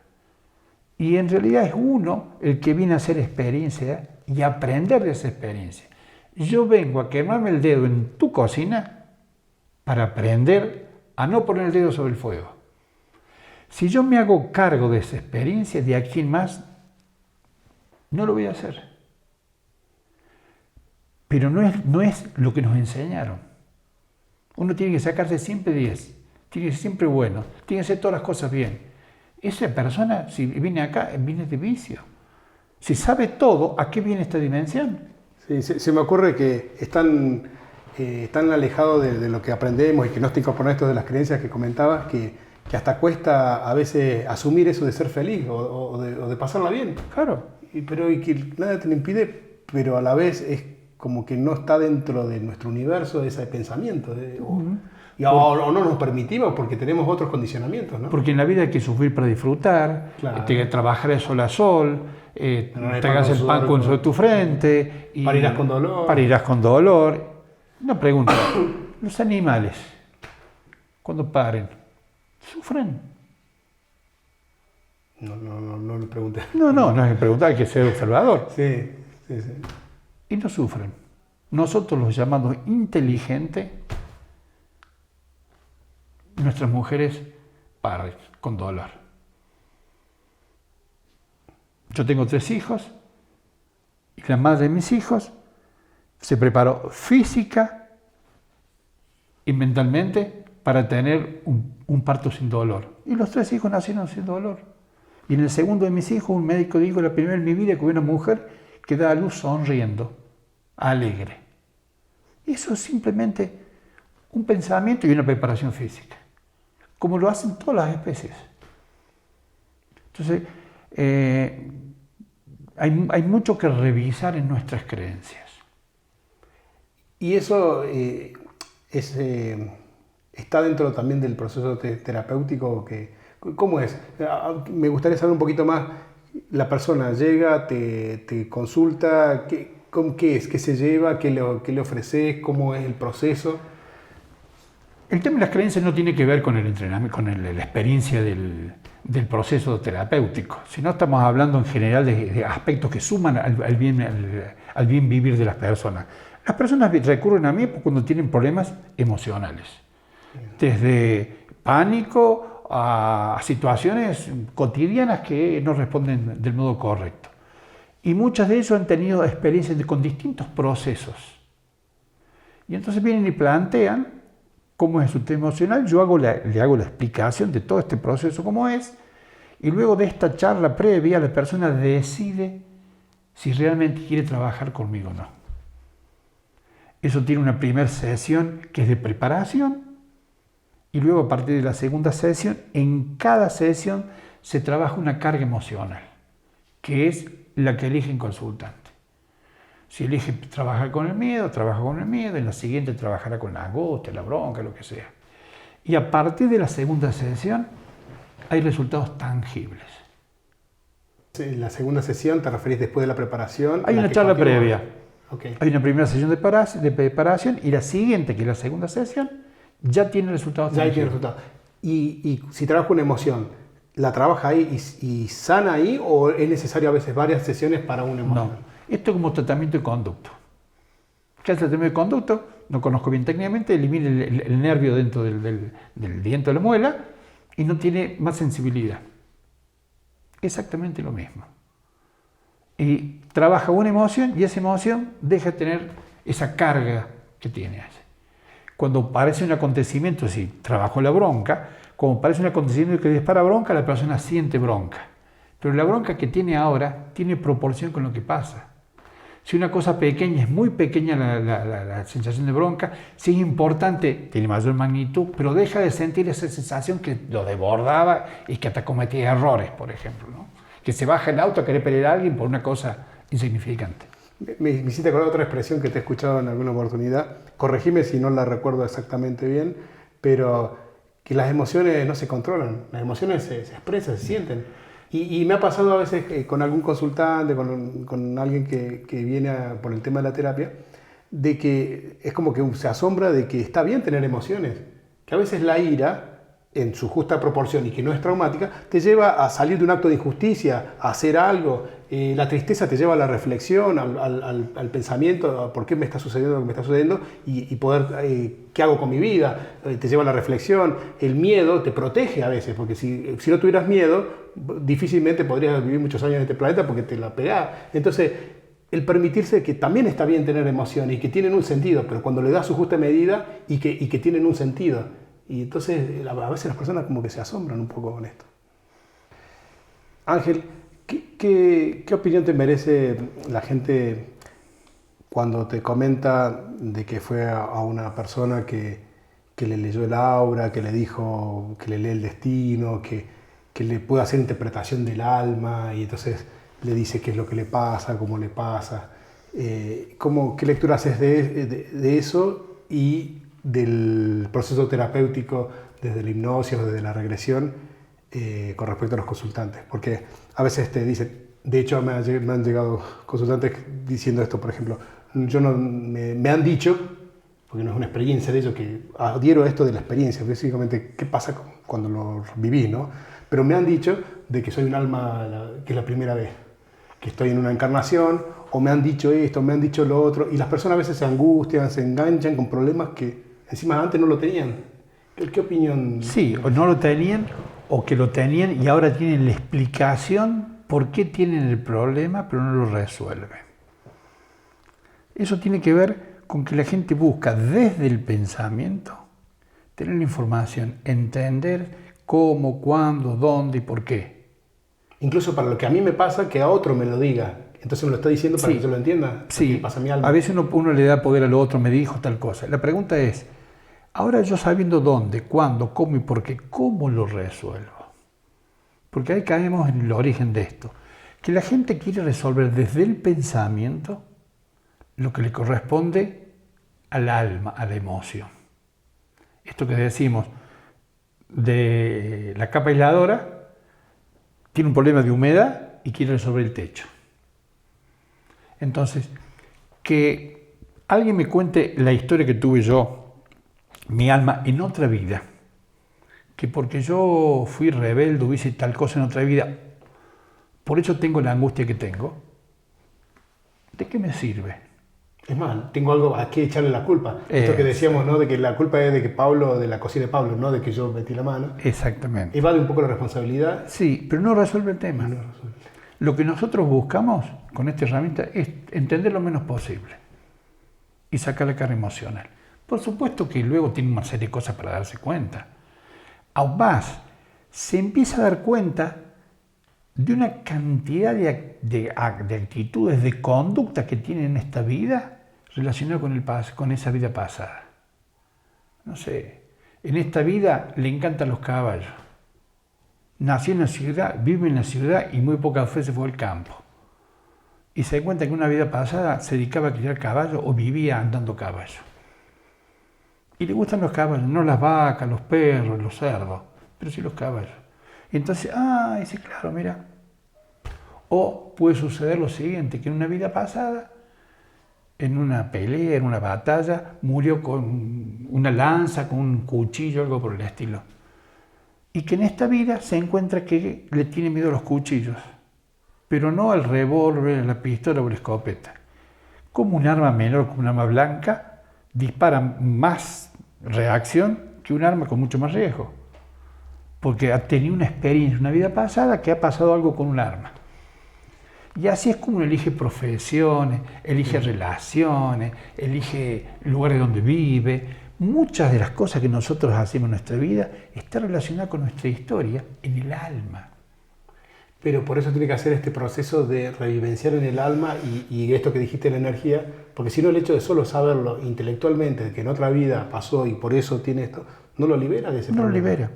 Y en realidad es uno el que viene a hacer experiencia y aprender de esa experiencia. Yo vengo a quemarme el dedo en tu cocina para aprender a no poner el dedo sobre el fuego. Si yo me hago cargo de esa experiencia, de aquí en más, no lo voy a hacer. Pero no es lo que nos enseñaron. Uno tiene que sacarse siempre 10, tiene que ser siempre bueno, tiene que hacer todas las cosas bien. Esa persona, si viene acá, viene de vicio. Si sabe todo, ¿a qué viene esta dimensión? Sí, se me ocurre que están alejados de lo que aprendemos y que no está incorporado esto de las creencias que comentabas, que hasta cuesta a veces asumir eso de ser feliz o de pasarla bien. Claro. Pero que nada te lo impide, pero a la vez es como que no está dentro de nuestro universo ese pensamiento. O no nos permitimos porque tenemos otros condicionamientos, ¿no? Porque en la vida hay que sufrir para disfrutar, claro. Hay que trabajar de sol a sol, tragas el pan sobre tu frente. Y parirás con dolor. Parirás con dolor. Una pregunta, los animales, cuando paren, ¿sufren? No le pregunté. No es preguntar, hay que ser observador. Sí. Y no sufren. Nosotros los llamamos inteligentes. Nuestras mujeres paren con dolor. Yo tengo 3 hijos y la madre de mis hijos se preparó física y mentalmente para tener un parto sin dolor. Y los 3 hijos nacieron sin dolor. Y en el segundo de mis hijos, un médico dijo, la primera en mi vida que vi una mujer que da a luz sonriendo, alegre. Eso es simplemente un pensamiento y una preparación física, como lo hacen todas las especies. Entonces, hay mucho que revisar en nuestras creencias. Y eso está dentro también del proceso terapéutico. ¿Cómo es? Me gustaría saber un poquito más. La persona llega, te consulta, ¿Con qué es? ¿Qué se lleva? ¿Qué le ofreces? ¿Cómo es el proceso? El tema de las creencias no tiene que ver con el entrenamiento, con la experiencia del proceso terapéutico, sino estamos hablando en general de aspectos que suman al bien vivir de las personas. Las personas recurren a mí cuando tienen problemas emocionales, desde pánico a situaciones cotidianas que no responden del modo correcto. Y muchas de ellos han tenido experiencias con distintos procesos. Y entonces vienen y plantean cómo es su tema emocional, le hago la explicación de todo este proceso cómo es, y luego de esta charla previa la persona decide si realmente quiere trabajar conmigo o no. Eso tiene una primera sesión que es de preparación, y luego a partir de la segunda sesión, en cada sesión se trabaja una carga emocional, que es la que elige el consultante. Si elige trabajar con el miedo, trabaja con el miedo, en la siguiente trabajará con la angustia, la bronca, lo que sea. Y a partir de la segunda sesión hay resultados tangibles. En la segunda sesión, ¿te referís después de la preparación? Hay una charla previa. Okay. Hay una primera sesión de preparación y la siguiente, que es la segunda sesión, ya tiene resultados tangibles. Ya tiene resultados. Y si trabaja una emoción, ¿la trabaja ahí y sana ahí o es necesario a veces varias sesiones para una emoción? No. Esto es como tratamiento de conducto. ¿Qué es el tratamiento de conducto? No conozco bien técnicamente, elimina el nervio dentro del diente de la muela y no tiene más sensibilidad. Exactamente lo mismo. Y trabaja una emoción y esa emoción deja de tener esa carga que tiene. Cuando aparece un acontecimiento, si trabajo la bronca, como aparece un acontecimiento que dispara bronca, la persona siente bronca. Pero la bronca que tiene ahora tiene proporción con lo que pasa. Si una cosa pequeña, es muy pequeña la sensación de bronca, si es importante, tiene mayor magnitud, pero deja de sentir esa sensación que lo desbordaba y que hasta cometía errores, por ejemplo, ¿no? Que se baja el auto a querer pelear a alguien por una cosa insignificante. Me hiciste acordar otra expresión que te he escuchado en alguna oportunidad, corregime si no la recuerdo exactamente bien, pero que las emociones no se controlan, las emociones se expresan, se sienten. Y me ha pasado a veces con algún consultante, con alguien que viene por el tema de la terapia, de que es como que se asombra de que está bien tener emociones, que a veces la ira, en su justa proporción y que no es traumática, te lleva a salir de un acto de injusticia, a hacer algo. La tristeza te lleva a la reflexión, al pensamiento, a por qué me está sucediendo lo que me está sucediendo y poder, qué hago con mi vida, te lleva a la reflexión. El miedo te protege a veces, porque si no tuvieras miedo, difícilmente podrías vivir muchos años en este planeta porque te la pegás. Entonces, el permitirse que también está bien tener emociones y que tienen un sentido, pero cuando le das su justa medida y que tienen un sentido. Y entonces a veces las personas como que se asombran un poco con esto. Ángel, ¿qué opinión te merece la gente cuando te comenta de que fue a una persona que le leyó el aura, que le dijo que le lee el destino, que le puede hacer interpretación del alma y entonces le dice qué es lo que le pasa, cómo le pasa? ¿Qué lectura haces de eso y del proceso terapéutico desde la hipnosis o desde la regresión con respecto a los consultantes? Porque a veces te dicen, de hecho me han llegado consultantes diciendo esto, por ejemplo, me han dicho, porque no es una experiencia de ellos, que adhiero a esto de la experiencia, básicamente qué pasa cuando lo viví, ¿no? Pero me han dicho de que soy un alma que es la primera vez, que estoy en una encarnación, o me han dicho esto, me han dicho lo otro, y las personas a veces se angustian, se enganchan con problemas que encima antes no lo tenían. ¿Qué opinión? Sí, o no lo tenían, o que lo tenían y ahora tienen la explicación por qué tienen el problema, pero no lo resuelven. Eso tiene que ver con que la gente busca desde el pensamiento tener la información, entender cómo, cuándo, dónde y por qué. Incluso para lo que a mí me pasa, que a otro me lo diga. Entonces me lo está diciendo para que yo lo entienda. Sí, pasa mi alma. A veces uno le da poder al otro, me dijo tal cosa. La pregunta es, ahora yo sabiendo dónde, cuándo, cómo y por qué, ¿cómo lo resuelvo? Porque ahí caemos en el origen de esto. Que la gente quiere resolver desde el pensamiento lo que le corresponde al alma, a la emoción. Esto que decimos de la capa aisladora, tiene un problema de humedad y quiere resolver el techo. Entonces, que alguien me cuente la historia que tuve yo, mi alma, en otra vida. Que porque yo fui rebelde, hice tal cosa en otra vida, por eso tengo la angustia que tengo. ¿De qué me sirve? Es más, tengo algo a qué echarle la culpa. Esto que decíamos, ¿no? De que la culpa es de que Pablo, de la cocina de Pablo, no de que yo metí la mano. Exactamente. Evade un poco la responsabilidad. Sí, pero no resuelve el tema. No resuelve. Lo que nosotros buscamos con esta herramienta es entender lo menos posible y sacar la carga emocional. Por supuesto que luego tiene una serie de cosas para darse cuenta. Aún más, se empieza a dar cuenta de una cantidad de actitudes, de conducta que tiene en esta vida relacionada con esa vida pasada. No sé, en esta vida le encantan los caballos. Nació en la ciudad, vive en la ciudad y muy pocas veces fue al campo. Y se da cuenta que en una vida pasada se dedicaba a criar caballos o vivía andando caballos. Y le gustan los caballos, no las vacas, los perros, los cerdos, pero sí los caballos. Y entonces, dice, claro, mira. O puede suceder lo siguiente, que en una vida pasada, en una pelea, en una batalla, murió con una lanza, con un cuchillo, algo por el estilo. Y que en esta vida se encuentra que le tiene miedo a los cuchillos, pero no al revólver, a la pistola o la escopeta. Como un arma menor, como un arma blanca, dispara más reacción que un arma con mucho más riesgo. Porque ha tenido una experiencia en una vida pasada que ha pasado algo con un arma. Y así es como uno elige profesiones, elige relaciones, elige lugares donde vive. Muchas de las cosas que nosotros hacemos en nuestra vida están relacionadas con nuestra historia en el alma. Pero por eso tiene que hacer este proceso de revivenciar en el alma y esto que dijiste, la energía, porque si no el hecho de solo saberlo intelectualmente, de que en otra vida pasó y por eso tiene esto, no lo libera de ese problema. No lo libera.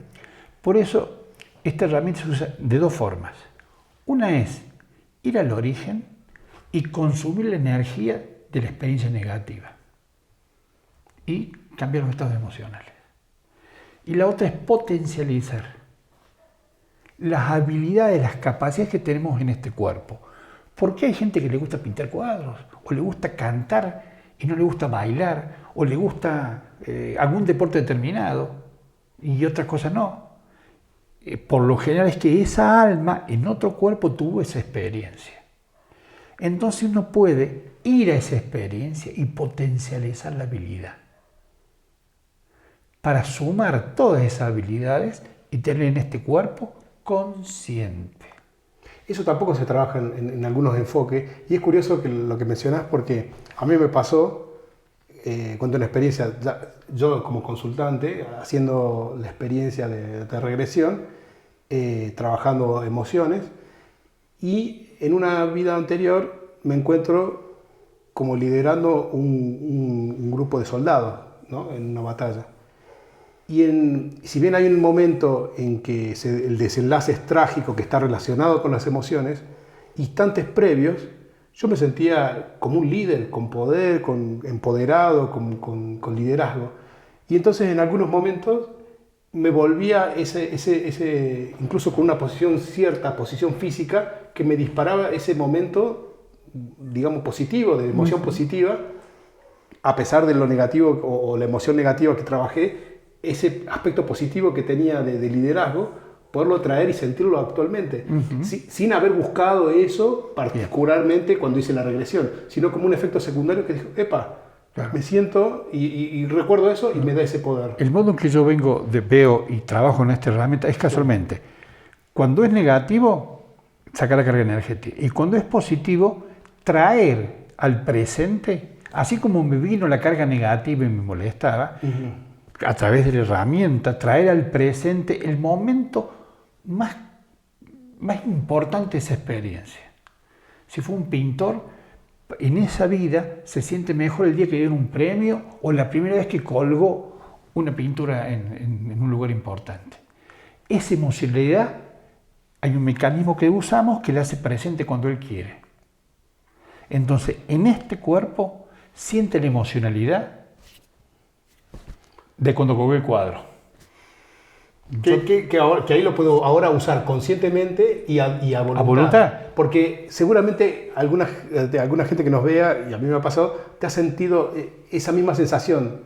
Por eso esta herramienta se usa de dos formas. Una es ir al origen y consumir la energía de la experiencia negativa y cambiar los estados emocionales. Y la otra es potencializar las habilidades, las capacidades que tenemos en este cuerpo. Porque hay gente que le gusta pintar cuadros, o le gusta cantar y no le gusta bailar, o le gusta algún deporte determinado y otras cosas no. Por lo general es que esa alma en otro cuerpo tuvo esa experiencia. Entonces uno puede ir a esa experiencia y potencializar la habilidad para sumar todas esas habilidades y tener en este cuerpo consciente. Eso tampoco se trabaja en algunos enfoques y es curioso que lo que mencionás porque a mí me pasó, cuento una experiencia, yo como consultante, haciendo la experiencia de regresión, trabajando emociones y en una vida anterior me encuentro como liderando un grupo de soldados, ¿no? En una batalla. Y si bien hay un momento en que el desenlace es trágico, que está relacionado con las emociones, instantes previos, yo me sentía como un líder, con poder, empoderado, con liderazgo. Y entonces en algunos momentos me volvía incluso con una cierta posición física, que me disparaba ese momento, digamos, positivo, de emoción positiva, a pesar de lo negativo o la emoción negativa que trabajé, ese aspecto positivo que tenía de liderazgo, poderlo traer y sentirlo actualmente, sin haber buscado eso particularmente cuando hice la regresión, sino como un efecto secundario que dijo, epa, claro, me siento y recuerdo eso y me da ese poder. El modo en que yo veo y trabajo en esta herramienta es casualmente, cuando es negativo, sacar la carga energética, y cuando es positivo, traer al presente, así como me vino la carga negativa y me molestaba, a través de la herramienta, traer al presente el momento más importante de esa experiencia. Si fue un pintor, en esa vida se siente mejor el día que le dieron un premio o la primera vez que colgó una pintura en un lugar importante. Esa emocionalidad, hay un mecanismo que usamos que le hace presente cuando él quiere. Entonces, en este cuerpo siente la emocionalidad de cuando colgó el cuadro. Que ahí lo puedo ahora usar conscientemente y a voluntad. ¿A voluntad? Porque seguramente alguna gente que nos vea, y a mí me ha pasado, te ha sentido esa misma sensación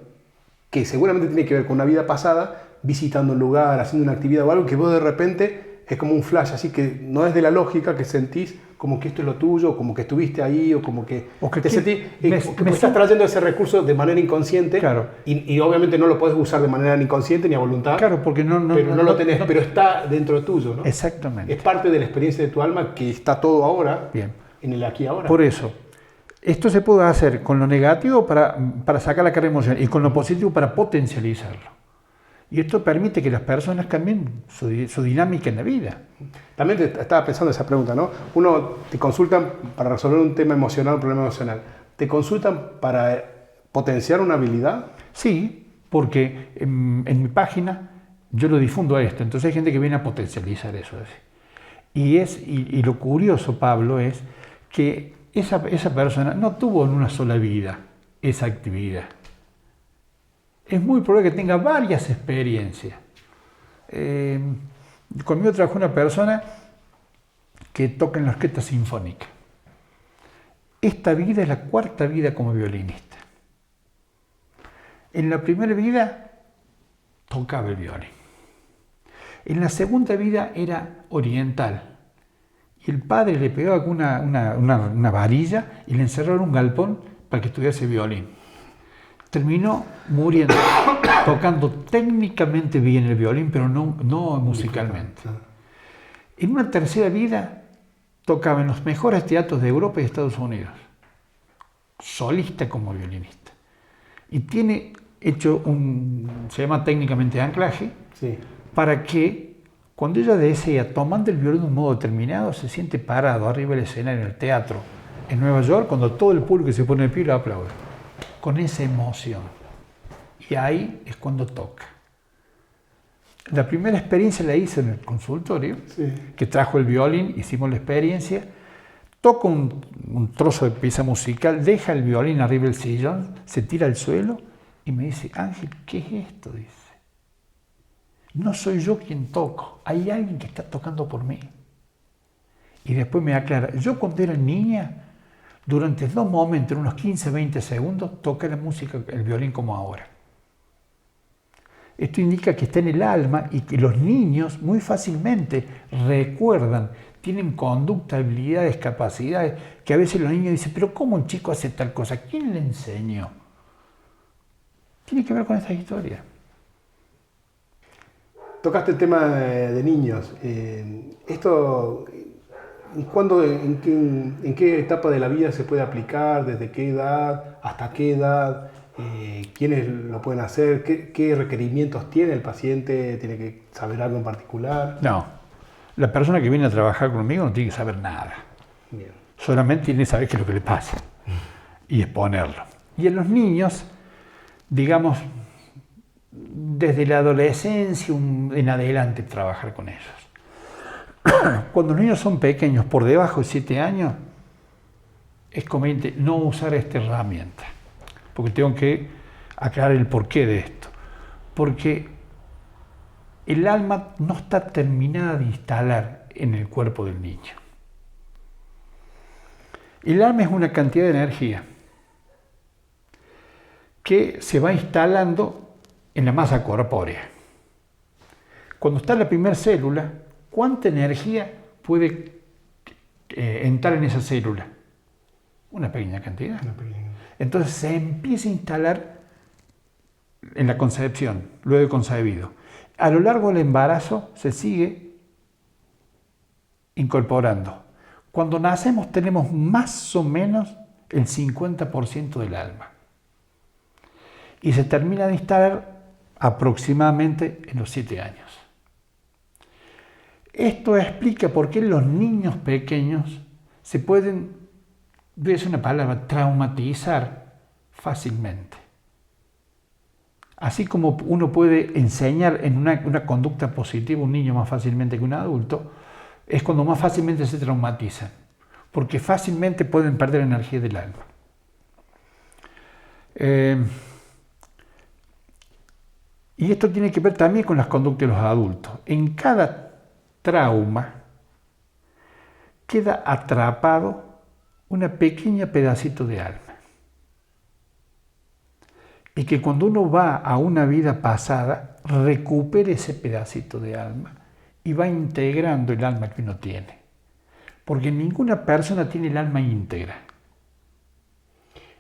que seguramente tiene que ver con una vida pasada, visitando un lugar, haciendo una actividad o algo que vos de repente es como un flash, así que no es de la lógica, que sentís como que esto es lo tuyo, como que estuviste ahí, o como que te sentís, me estás trayendo ese recurso de manera inconsciente, claro. y obviamente no lo podés usar de manera inconsciente ni a voluntad, claro, porque no lo tenés, pero está dentro tuyo, ¿no? Exactamente. Es parte de la experiencia de tu alma que está todo ahora, bien, en el aquí y ahora. Por eso, esto se puede hacer con lo negativo para sacar la carga emocional y con lo positivo para potencializarlo. Y esto permite que las personas cambien su dinámica en la vida. También estaba pensando esa pregunta, ¿no? Uno te consultan para resolver un tema emocional, un problema emocional. ¿Te consultan para potenciar una habilidad? Sí, porque en mi página yo lo difundo a esto. Entonces hay gente que viene a potencializar eso. Y lo curioso, Pablo, es que esa persona no tuvo en una sola vida esa actividad. Es muy probable que tenga varias experiencias. Conmigo trabajó una persona que toca en la orquesta sinfónica. Esta vida es la cuarta vida como violinista. En la primera vida tocaba el violín. En la segunda vida era oriental. Y el padre le pegaba con una varilla y le encerró en un galpón para que estudiase violín. Terminó muriendo, tocando técnicamente bien el violín, pero no musicalmente. En una tercera vida tocaba en los mejores teatros de Europa y Estados Unidos, solista como violinista. Y tiene hecho se llama técnicamente anclaje, sí, para que cuando ella desea, tomando el violín de un modo determinado, se siente parado arriba del escenario en el teatro en Nueva York, cuando todo el público se pone de pie y lo aplaude, con esa emoción. Y ahí es cuando toca. La primera experiencia la hice en el consultorio, sí, que trajo el violín, hicimos la experiencia, toca un trozo de pieza musical, deja el violín arriba del sillón, se tira al suelo y me dice: Ángel, ¿qué es esto? Dice. No soy yo quien toco, hay alguien que está tocando por mí. Y después me aclara: yo cuando era niña, durante 2 momentos, en unos 15, 20 segundos, toqué la música, el violín como ahora. Esto indica que está en el alma y que los niños muy fácilmente recuerdan, tienen conducta, habilidades, capacidades, que a veces los niños dicen: pero ¿cómo un chico hace tal cosa? ¿Quién le enseñó? Tiene que ver con esta historia. Tocaste el tema de niños. Esto, ¿en qué etapa de la vida se puede aplicar? ¿Desde qué edad? ¿Hasta qué edad? ¿Quiénes lo pueden hacer? ¿Qué requerimientos tiene el paciente? ¿Tiene que saber algo en particular? No, la persona que viene a trabajar conmigo no tiene que saber nada. Bien. Solamente tiene que saber qué es lo que le pasa y exponerlo. Y en los niños, digamos, desde la adolescencia en adelante trabajar con ellos. Cuando los niños son pequeños, por debajo de 7 años, es conveniente no usar esta herramienta, porque tengo que aclarar el porqué de esto. Porque el alma no está terminada de instalar en el cuerpo del niño. El alma es una cantidad de energía que se va instalando en la masa corpórea. Cuando está la primera célula, ¿cuánta energía puede entrar en esa célula? Una pequeña cantidad. Entonces se empieza a instalar en la concepción, luego de concebido. A lo largo del embarazo se sigue incorporando. Cuando nacemos tenemos más o menos el 50% del alma. Y se termina de instalar aproximadamente en los 7 años. Esto explica por qué los niños pequeños se pueden, voy a decir una palabra, traumatizar fácilmente. Así como uno puede enseñar en una conducta positiva a un niño más fácilmente que un adulto, es cuando más fácilmente se traumatizan, porque fácilmente pueden perder energía del alma. Y esto tiene que ver también con las conductas de los adultos. En cada trauma queda atrapado un pequeño pedacito de alma. Y que cuando uno va a una vida pasada, recupere ese pedacito de alma y va integrando el alma que uno tiene. Porque ninguna persona tiene el alma íntegra.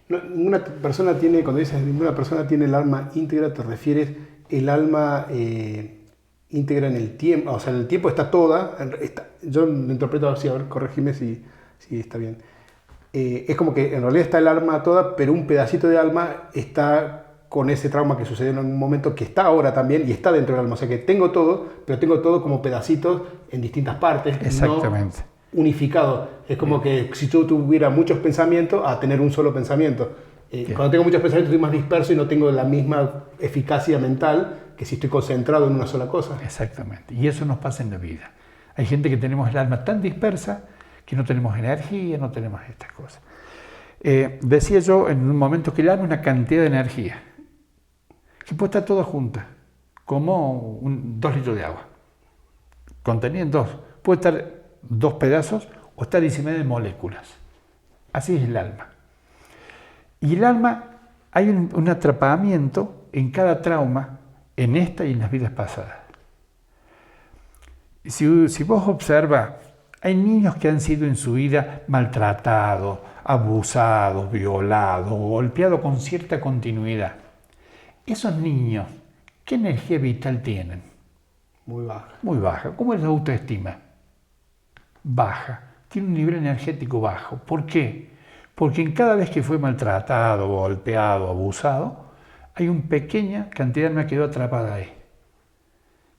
No, ninguna persona tiene, cuando dices ninguna persona tiene el alma íntegra, te refieres el alma íntegra en el tiempo, o sea, en el tiempo está toda, yo lo interpreto así, a ver, corregime si está bien. Es como que en realidad está el alma toda, pero un pedacito de alma está con ese trauma que sucedió en algún momento, que está ahora también y está dentro del alma. O sea que tengo todo, pero tengo todo como pedacitos en distintas partes. Exactamente. No unificado. Es como que si yo tuviera muchos pensamientos, a tener un solo pensamiento. Cuando tengo muchos pensamientos estoy más disperso y no tengo la misma eficacia mental que si estoy concentrado en una sola cosa. Exactamente. Y eso nos pasa en la vida. Hay gente que tenemos el alma tan dispersa que no tenemos energía, no tenemos estas cosas. Decía yo en un momento que el alma es una cantidad de energía que puede estar toda junta, como 2 litros de agua. Contenida en 2. Puede estar 2 pedazos o estar diseminada en moléculas. Así es el alma. Y el alma, hay un atrapamiento en cada trauma, en esta y en las vidas pasadas. Si vos observas, hay niños que han sido en su vida maltratados, abusados, violados, golpeados con cierta continuidad. Esos niños, ¿qué energía vital tienen? Muy baja. Muy baja. ¿Cómo es la autoestima? Baja. Tiene un nivel energético bajo. ¿Por qué? Porque en cada vez que fue maltratado, golpeado, abusado, hay una pequeña cantidad de alma que quedó atrapada ahí.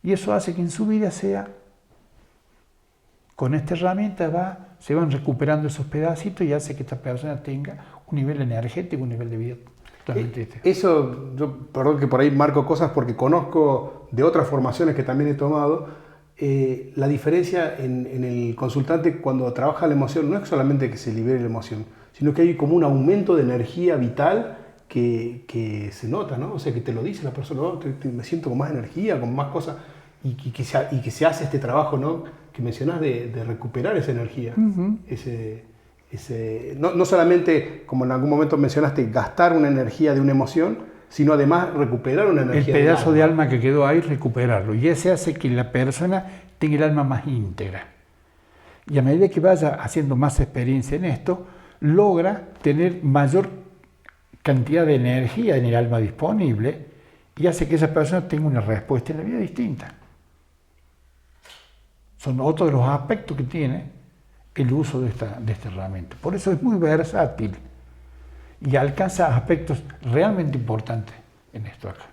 Y eso hace que en su vida sea, con esta herramienta se van recuperando esos pedacitos y hace que esta persona tenga un nivel energético, un nivel de vida totalmente distinto. Eso, yo, perdón que por ahí marco cosas porque conozco de otras formaciones que también he tomado, la diferencia en el consultante cuando trabaja la emoción no es solamente que se libere la emoción, sino que hay como un aumento de energía vital que se nota, ¿no? O sea, que te lo dice la persona, oh, me siento con más energía, con más cosas, y que se hace este trabajo, ¿no? Que mencionás de recuperar esa energía. Uh-huh. No solamente, como en algún momento mencionaste, gastar una energía de una emoción, sino además recuperar una energía. El pedazo de alma que quedó ahí, recuperarlo. Y ese hace que la persona tenga el alma más íntegra. Y a medida que vaya haciendo más experiencia en esto, logra tener mayor cantidad de energía en el alma disponible y hace que esa persona tenga una respuesta en la vida distinta. Son otros de los aspectos que tiene el uso de esta herramienta. Por eso es muy versátil y alcanza aspectos realmente importantes en esto acá.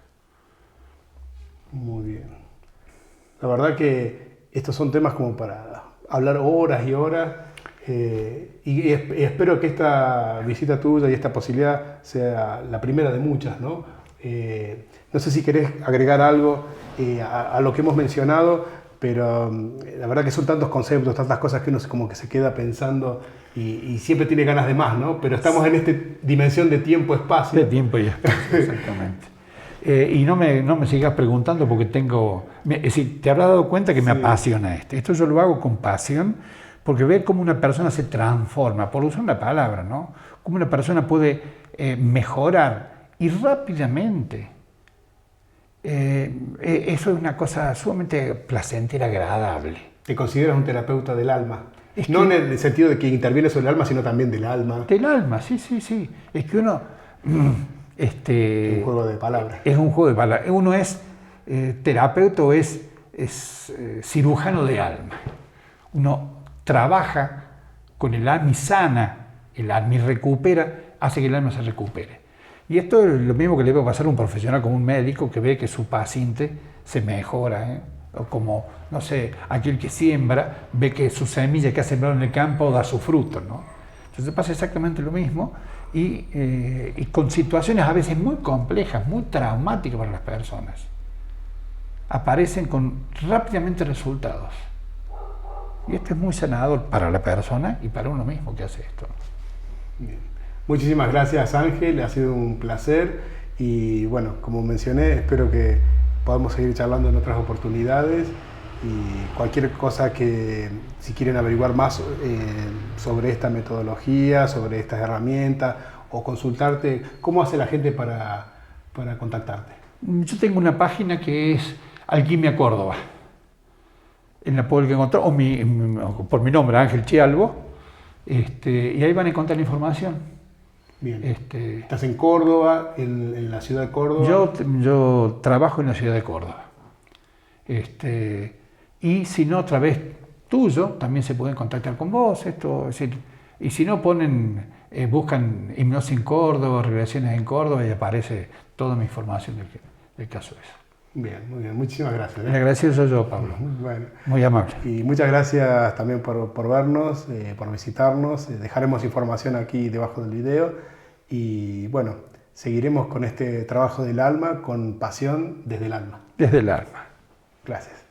Muy bien. La verdad que estos son temas como para hablar horas y horas. Y espero que esta visita tuya y esta posibilidad sea la primera de muchas, ¿no? No sé si querés agregar algo a lo que hemos mencionado, pero la verdad que son tantos conceptos, tantas cosas que uno como que se queda pensando y siempre tiene ganas de más, ¿no? Pero estamos en esta dimensión de tiempo-espacio. De tiempo y espacio, exactamente. Y no me sigas preguntando porque es decir, te habrás dado cuenta que me apasiona esto. Esto yo lo hago con pasión. Porque ver cómo una persona se transforma, por usar una palabra, ¿no? Cómo una persona puede mejorar y rápidamente. Eso es una cosa sumamente placentera, agradable. ¿Te consideras un terapeuta del alma? No en el sentido de que interviene sobre el alma, sino también del alma. Del alma, sí. Es que uno... un juego de palabras. Es un juego de palabras. Uno es terapeuta o es cirujano de alma. Uno trabaja con el alma y sana el alma y recupera, hace que el alma se recupere. Y esto es lo mismo que le puede pasar a un profesional como un médico que ve que su paciente se mejora, o como, no sé, aquel que siembra, ve que su semilla que ha sembrado en el campo da su fruto, ¿no? Entonces pasa exactamente lo mismo y con situaciones a veces muy complejas, muy traumáticas para las personas, aparecen con rápidamente resultados. Y esto es muy sanador para la persona y para uno mismo que hace esto. Bien. Muchísimas gracias, Ángel, ha sido un placer y bueno, como mencioné, espero que podamos seguir charlando en otras oportunidades y cualquier cosa que, si quieren averiguar más sobre esta metodología, sobre estas herramientas o consultarte, ¿cómo hace la gente para contactarte? Yo tengo una página que es Alquimia Córdoba. En la pueden encontrar, o por mi nombre, Ángel Chialvo, y ahí van a encontrar la información. Bien. ¿Estás en Córdoba, en la ciudad de Córdoba? Yo trabajo en la ciudad de Córdoba. Y si no, a través tuyo, también se pueden contactar con vos. Y si no, buscan hipnosis en Córdoba, regresiones en Córdoba y aparece toda mi información del caso ese. Bien, muy bien. Muchísimas gracias. El agradecido soy yo, Pablo. Bueno, muy amable. Y muchas gracias también por vernos, por visitarnos. Dejaremos información aquí debajo del video. Y bueno, seguiremos con este trabajo del alma, con pasión desde el alma. Desde el alma. Gracias.